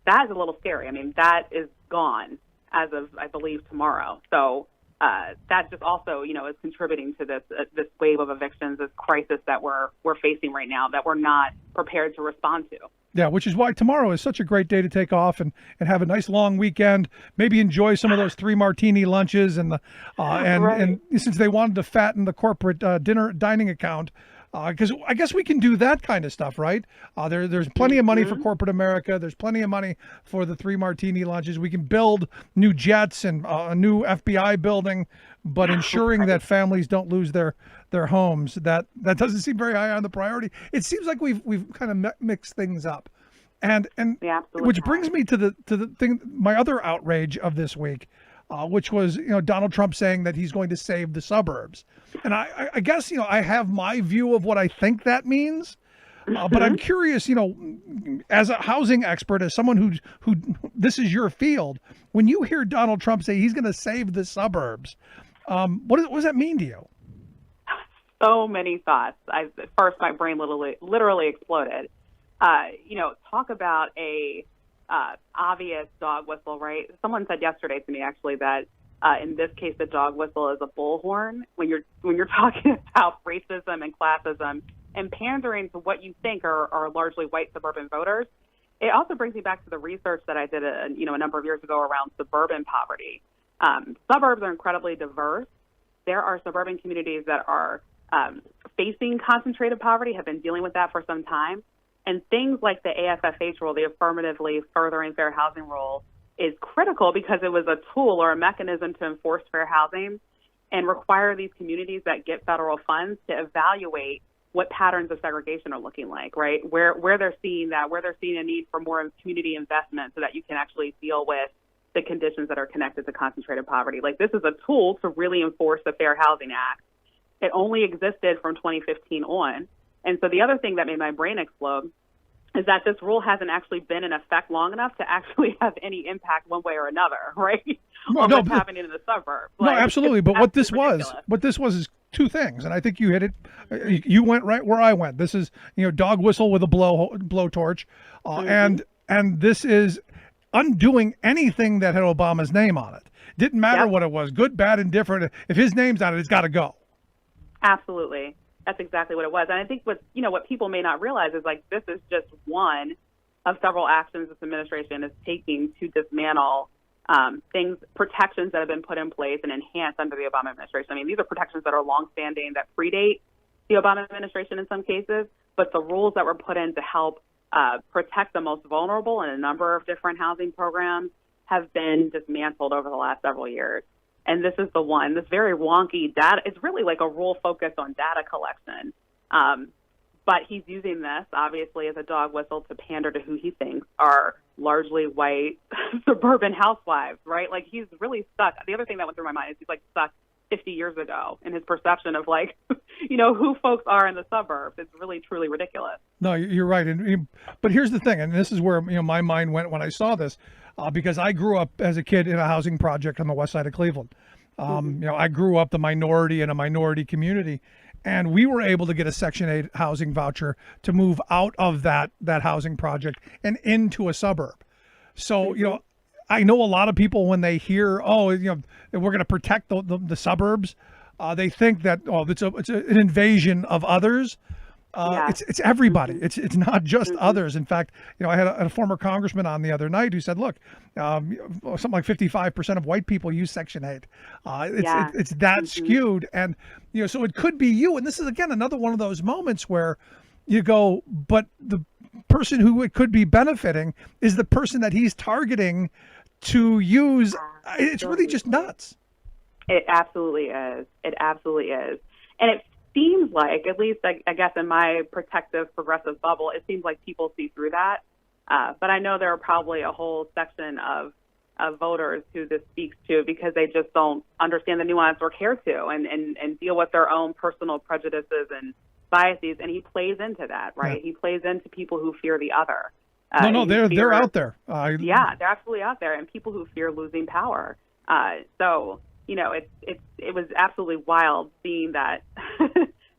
That is a little scary. I mean, that is gone as of, I believe, tomorrow. So that just also, is contributing to this wave of evictions, this crisis that we're facing right now that we're not prepared to respond to. Yeah, which is why tomorrow is such a great day to take off and have a nice long weekend. Maybe enjoy some of those 3 martini lunches and since they wanted to fatten the corporate dining account, because I guess we can do that kind of stuff, right? There's plenty of money for corporate America. There's plenty of money for the 3 martini lunches. We can build new jets and a new FBI building, but ensuring that families don't lose their homes, that doesn't seem very high on the priority. It seems like we've kind of mixed things up, and which brings me to the thing, my other outrage of this week, which was Donald Trump saying that he's going to save the suburbs, and I guess I have my view of what I think that means, but I'm curious, as a housing expert, as someone who this is your field, when you hear Donald Trump say he's going to save the suburbs, what does that mean to you? So many thoughts. First, my brain literally exploded. Talk about a obvious dog whistle, right? Someone said yesterday to me actually that in this case the dog whistle is a bullhorn when you're talking about racism and classism and pandering to what you think are largely white suburban voters. It also brings me back to the research that I did a number of years ago around suburban poverty. Suburbs are incredibly diverse. There are suburban communities that are facing concentrated poverty, have been dealing with that for some time. And things like the AFFH rule, the affirmatively furthering fair housing rule, is critical because it was a tool or a mechanism to enforce fair housing. and require these communities that get federal funds to evaluate what patterns of segregation are looking like, right? Where they're seeing a need for more community investment so that you can actually deal with the conditions that are connected to concentrated poverty. Like, this is a tool to really enforce the Fair Housing Act. It only existed from 2015 on. And so the other thing that made my brain explode is that this rule hasn't actually been in effect long enough to actually have any impact one way or another, right? On what's happening in the suburbs. No, absolutely. But what this ridiculous. was is two things, and I think you hit it. You went right where I went. This is, dog whistle with a blowtorch, and this is undoing anything that had Obama's name on it. Didn't matter what it was, good, bad, indifferent. If his name's on it, it's got to go. Absolutely. That's exactly what it was. And I think what people may not realize is, like, this is just one of several actions this administration is taking to dismantle protections that have been put in place and enhanced under the Obama administration. I mean, these are protections that are longstanding, that predate the Obama administration in some cases, but the rules that were put in to help protect the most vulnerable in a number of different housing programs have been dismantled over the last several years. And this is the one, this very wonky data. It's really like a rule focused on data collection. But he's using this, obviously, as a dog whistle to pander to who he thinks are largely white suburban housewives, right? Like, he's really stuck. The other thing that went through my mind is he's, like, stuck 50 years ago in his perception of, like, who folks are in the suburbs. It's really, truly ridiculous. No, you're right. But here's the thing, and this is where my mind went when I saw this. Because I grew up as a kid in a housing project on the west side of Cleveland. I grew up the minority in a minority community, and we were able to get a Section 8 housing voucher to move out of that housing project and into a suburb. So, I know a lot of people, when they hear, we're going to protect the suburbs, they think that, it's an invasion of others. It's everybody. It's not just others. In fact, I had a former congressman on the other night who said, look, something like 55% of white people use Section 8. It's that skewed. And, so it could be you. And this is, again, another one of those moments where you go, but the person who it could be benefiting is the person that he's targeting to use. It's really just nuts. It absolutely is. It absolutely is. And it seems like, at least I guess in my protective progressive bubble, it seems like people see through that. But I know there are probably a whole section of voters who this speaks to because they just don't understand the nuance or care to and deal with their own personal prejudices and biases. And he plays into that, right? Yeah. He plays into people who fear the other. They're out there. They're absolutely out there, and people who fear losing power. So it was absolutely wild seeing that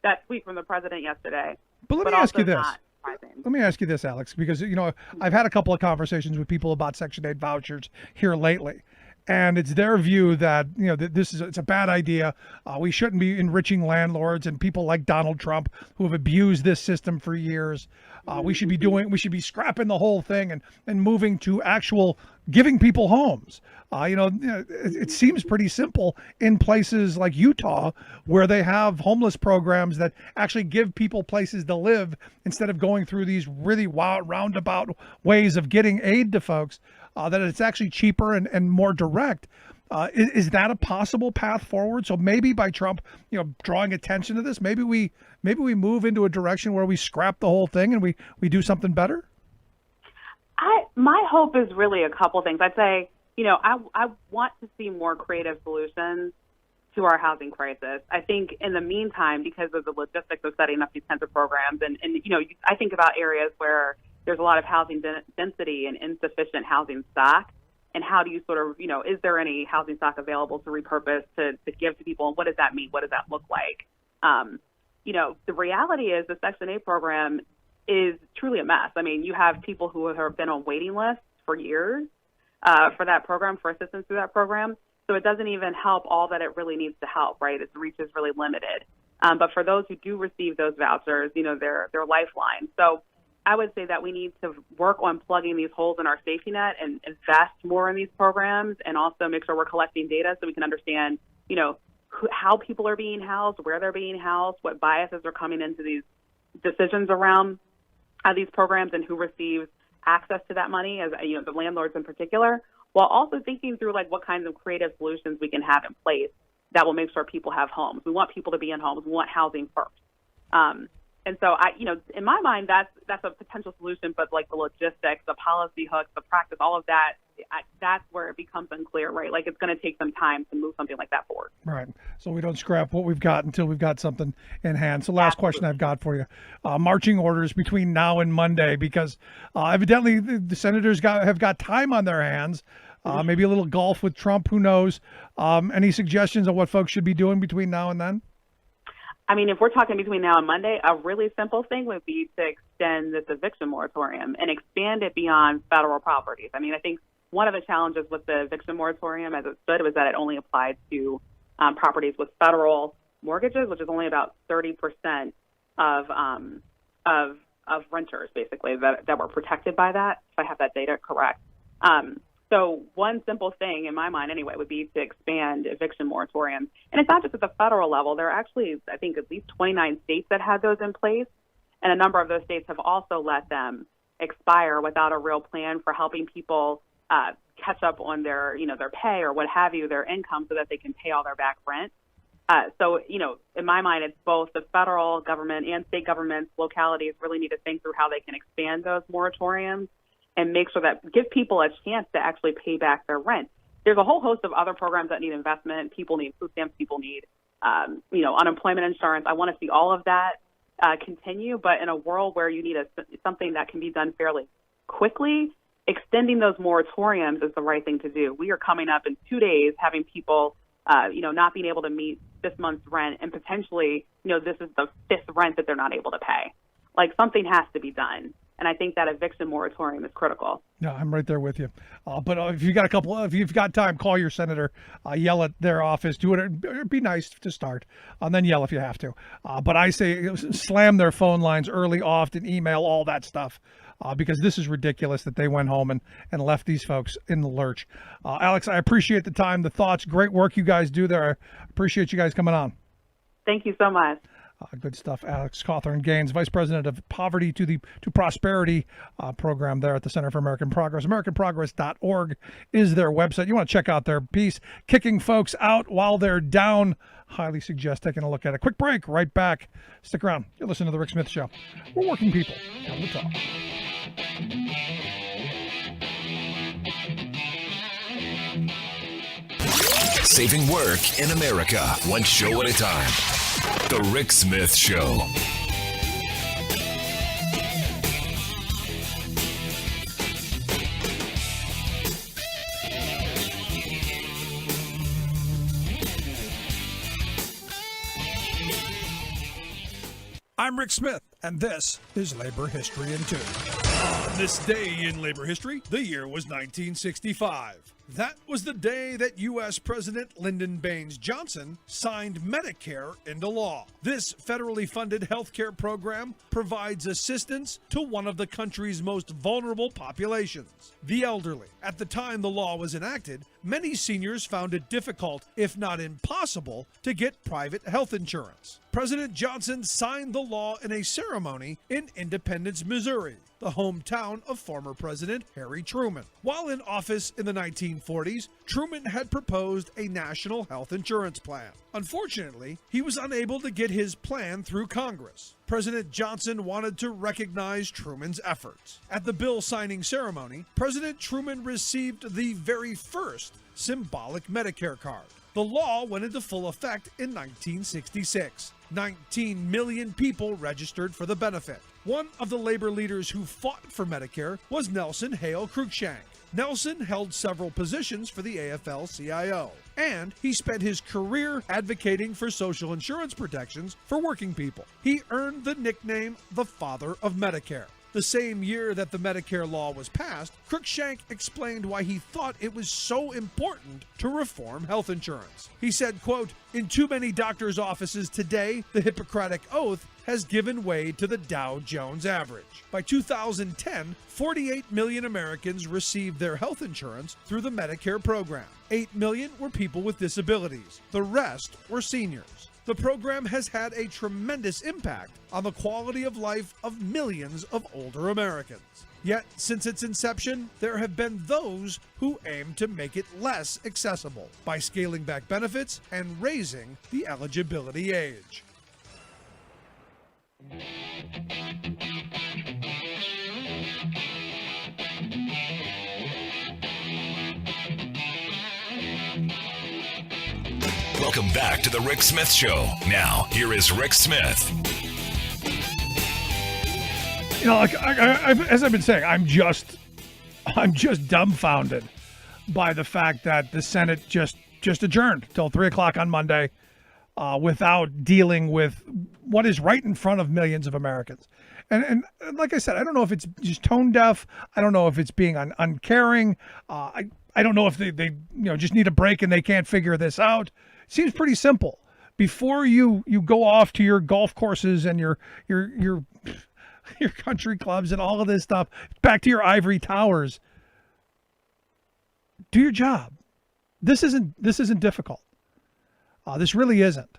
that tweet from the president yesterday. But let me ask you this. Let me ask you this, Alex, because I've had a couple of conversations with people about Section 8 vouchers here lately, and it's their view that it's a bad idea. We shouldn't be enriching landlords and people like Donald Trump who have abused this system for years. We should be scrapping the whole thing and moving to actual giving people homes. It seems pretty simple in places like Utah, where they have homeless programs that actually give people places to live instead of going through these really wild roundabout ways of getting aid to folks, that it's actually cheaper and more direct. Is that a possible path forward? So maybe by Trump, drawing attention to this, maybe we move into a direction where we scrap the whole thing and we do something better? My hope is really a couple things. I'd say, I want to see more creative solutions to our housing crisis. I think in the meantime, because of the logistics of setting up these kinds of programs, and I think about areas where there's a lot of housing density and insufficient housing stock, and how do you sort of, is there any housing stock available to repurpose to give to people, and what does that mean? What does that look like? The reality is the Section 8 program is truly a mess. I mean, you have people who have been on waiting lists for years for that program, for assistance through that program. So it doesn't even help all that it really needs to help, right? Its reach is really limited. But for those who do receive those vouchers, they're lifeline. So I would say that we need to work on plugging these holes in our safety net and invest more in these programs, and also make sure we're collecting data so we can understand, how people are being housed, where they're being housed, what biases are coming into these decisions around these programs, and who receives access to that money, as the landlords in particular, while also thinking through what kinds of creative solutions we can have in place that will make sure people have homes. We want people to be in homes. We want housing first. And so in my mind, that's a potential solution, but like the logistics, the policy hooks, the practice, all of that, that's where it becomes unclear, right? Like it's going to take some time to move something like that forward. Right. So we don't scrap what we've got until we've got something in hand. So last question I've got for you, marching orders between now and Monday, because evidently the senators have got time on their hands. Maybe a little golf with Trump, who knows? Any suggestions on what folks should be doing between now and then? I mean, if we're talking between now and Monday, a really simple thing would be to extend this eviction moratorium and expand it beyond federal properties. I mean, I think one of the challenges with the eviction moratorium as it stood was that it only applied to properties with federal mortgages, which is only about 30% of renters, basically, that were protected by that, if I have that data correct. So one simple thing, in my mind anyway, would be to expand eviction moratoriums. And it's not just at the federal level. There are actually, I think, at least 29 states that had those in place. And a number of those states have also let them expire without a real plan for helping people catch up on their pay or what have you, their income, so that they can pay all their back rent. So, in my mind, it's both the federal government and state governments, localities really need to think through how they can expand those moratoriums and make sure that give people a chance to actually pay back their rent. There's a whole host of other programs that need investment. People need food stamps. People need, unemployment insurance. I want to see all of that continue. But in a world where you need something that can be done fairly quickly, extending those moratoriums is the right thing to do. We are coming up in 2 days having people, not being able to meet this month's rent, and potentially, this is the fifth rent that they're not able to pay. Like, something has to be done. And I think that eviction moratorium is critical. Yeah, I'm right there with you. But if you've got time, call your senator, yell at their office, do it. It'd be nice to start, and then yell if you have to. But I say slam their phone lines early, often, email, all that stuff, because this is ridiculous that they went home and left these folks in the lurch. Alex, I appreciate the time, the thoughts, great work you guys do there. I appreciate you guys coming on. Thank you so much. Good stuff. Alex Cawthorn-Gaines, Vice President of Poverty to Prosperity program there at the Center for American Progress. AmericanProgress.org is their website. You want to check out their piece, Kicking Folks Out While They're Down. Highly suggest taking a look at it. Quick break, right back. Stick around. You're listening to The Rick Smith Show. We're working people. Come to talk. Saving work in America, one show at a time. The Rick Smith Show. I'm Rick Smith, and this is Labor History in 2. On this day in labor history, the year was 1965. That was the day that U.S. President Lyndon Baines Johnson signed Medicare into law. This federally funded health care program provides assistance to one of the country's most vulnerable populations, the elderly. At the time the law was enacted, many seniors found it difficult, if not impossible, to get private health insurance. President Johnson signed the law in a ceremony in Independence, Missouri, the hometown of former President Harry Truman. While in office in the 1940s, Truman had proposed a national health insurance plan. Unfortunately, he was unable to get his plan through Congress. President Johnson wanted to recognize Truman's efforts. At the bill signing ceremony, President Truman received the very first symbolic Medicare card. The law went into full effect in 1966. 19 million people registered for the benefit. One of the labor leaders who fought for Medicare was Nelson Hale Cruikshank. Nelson held several positions for the AFL-CIO, and he spent his career advocating for social insurance protections for working people. He earned the nickname the Father of Medicare. The same year that the Medicare law was passed, Cruikshank explained why he thought it was so important to reform health insurance. He said, quote, "In too many doctors' offices today, the Hippocratic Oath has given way to the Dow Jones average." By 2010, 48 million Americans received their health insurance through the Medicare program. 8 million were people with disabilities. The rest were seniors. The program has had a tremendous impact on the quality of life of millions of older Americans. Yet, since its inception, there have been those who aim to make it less accessible by scaling back benefits and raising the eligibility age. Welcome back to the Rick Smith Show. Now, here is Rick Smith. You know, like as I've been saying, I'm just dumbfounded by the fact that the Senate just adjourned till 3:00 on Monday without dealing with what is right in front of millions of Americans. And like I said, I don't know if it's just tone deaf. I don't know if it's being uncaring. I don't know if they just need a break and they can't figure this out. It seems pretty simple. Before you go off to your golf courses and your country clubs and all of this stuff, back to your ivory towers, do your job. This isn't difficult. This really isn't.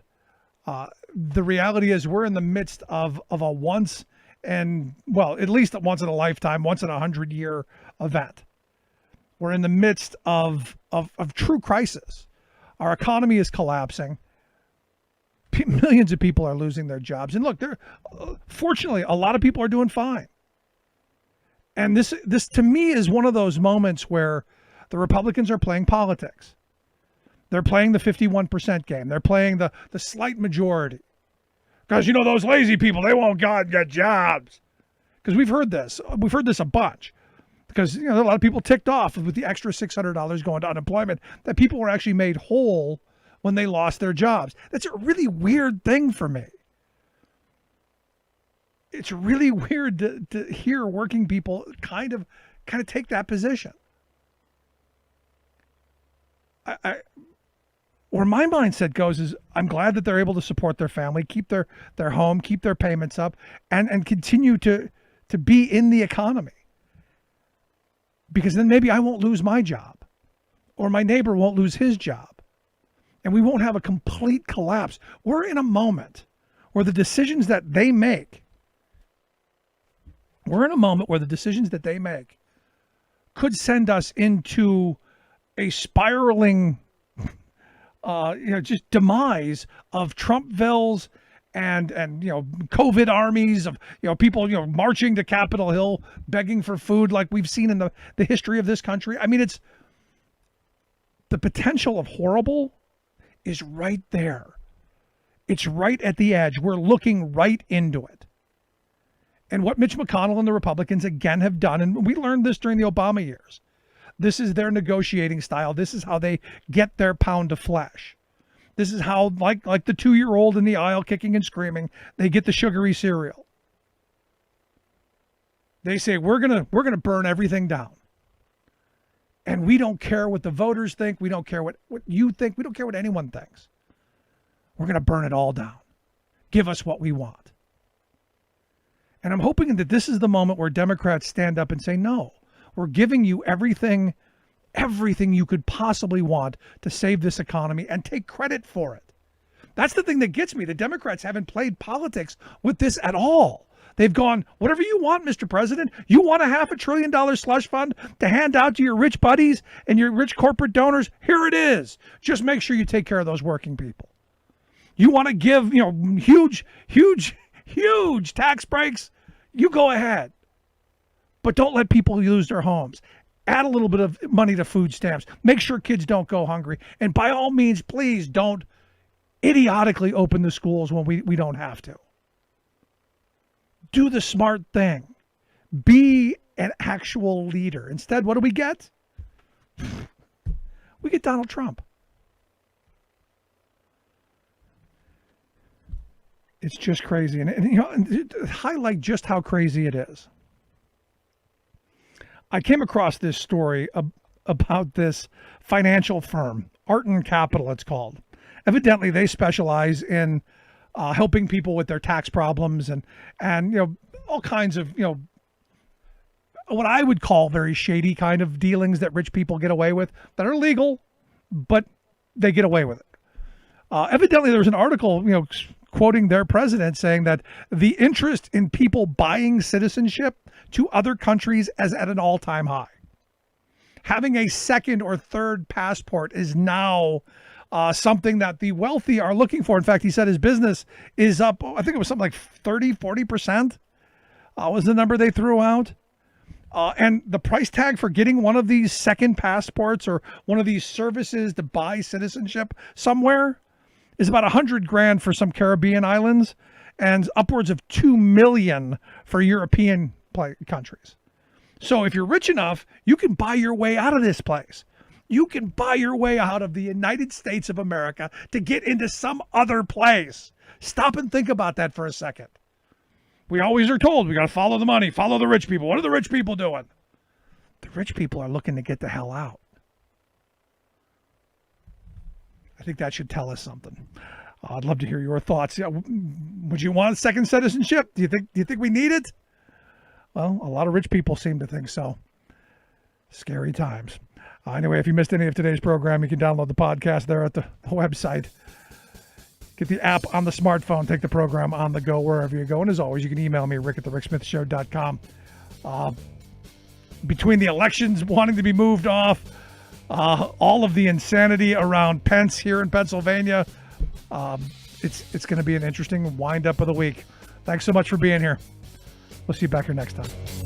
The reality is we're in the midst of a at least once in a lifetime, once in 100-year event. We're in the midst of true crisis. Our economy is collapsing. Millions of people are losing their jobs. And look, fortunately, a lot of people are doing fine. And this to me is one of those moments where the Republicans are playing politics. They're playing the 51% game. They're playing the slight majority. Because, those lazy people, they won't get jobs. Because we've heard this. We've heard this a bunch. Because, a lot of people ticked off with the extra $600 going to unemployment, that people were actually made whole when they lost their jobs. That's a really weird thing for me. It's really weird to hear working people kind of take that position. Where my mindset goes is I'm glad that they're able to support their family, keep their home, keep their payments up, and continue to be in the economy. Because then maybe I won't lose my job, or my neighbor won't lose his job, and we won't have a complete collapse. We're in a moment where the decisions that they make could send us into a spiraling just demise of Trumpvilles and COVID armies of people marching to Capitol Hill begging for food like we've seen in the history of this country. I mean, it's the potential of horrible is right there. It's right at the edge. We're looking right into it. And what Mitch McConnell and the Republicans again have done, and we learned this during the Obama years, this is their negotiating style. This is how they get their pound of flesh. This is how, like the 2-year-old in the aisle kicking and screaming, they get the sugary cereal. They say, we're gonna burn everything down. And we don't care what the voters think. We don't care what you think. We don't care what anyone thinks. We're going to burn it all down. Give us what we want. And I'm hoping that this is the moment where Democrats stand up and say, no, we're giving you everything you could possibly want to save this economy, and take credit for it. That's the thing that gets me. The Democrats haven't played politics with this at all. They've gone, whatever you want, Mr. President. You want a $500 billion slush fund to hand out to your rich buddies and your rich corporate donors? Here it is. Just make sure you take care of those working people. You want to give, huge tax breaks? You go ahead. But don't let people lose their homes. Add a little bit of money to food stamps. Make sure kids don't go hungry. And by all means, please don't idiotically open the schools when we don't have to. Do the smart thing. Be an actual leader. Instead, what do we get? We get Donald Trump. It's just crazy. And to highlight just how crazy it is, I came across this story about this financial firm, Arton Capital it's called. Evidently, they specialize in helping people with their tax problems and all kinds of what I would call very shady kind of dealings that rich people get away with that are legal, but they get away with it. Evidently, there was an article, quoting their president saying that the interest in people buying citizenship to other countries is at an all-time high. Having a second or third passport is now something that the wealthy are looking for. In fact, he said his business is up, I think it was something like 40% was the number they threw out. And the price tag for getting one of these second passports or one of these services to buy citizenship somewhere is about $100,000 for some Caribbean islands and upwards of $2 million for European countries. So if you're rich enough, you can buy your way out of this place. You can buy your way out of the United States of America to get into some other place. Stop and think about that for a second. We always are told we got to follow the money, follow the rich people. What are the rich people doing? The rich people are looking to get the hell out. I think that should tell us something. I'd love to hear your thoughts. Would you want a second citizenship? Do you think we need it? Well, a lot of rich people seem to think so. Scary times. Anyway, if you missed any of today's program, you can download the podcast there at the website. Get the app on the smartphone. Take the program on the go wherever you go. And as always, you can email me, rick@thericksmithshow.com. Between the elections wanting to be moved off, all of the insanity around Pence here in Pennsylvania, it's going to be an interesting wind-up of the week. Thanks so much for being here. We'll see you back here next time.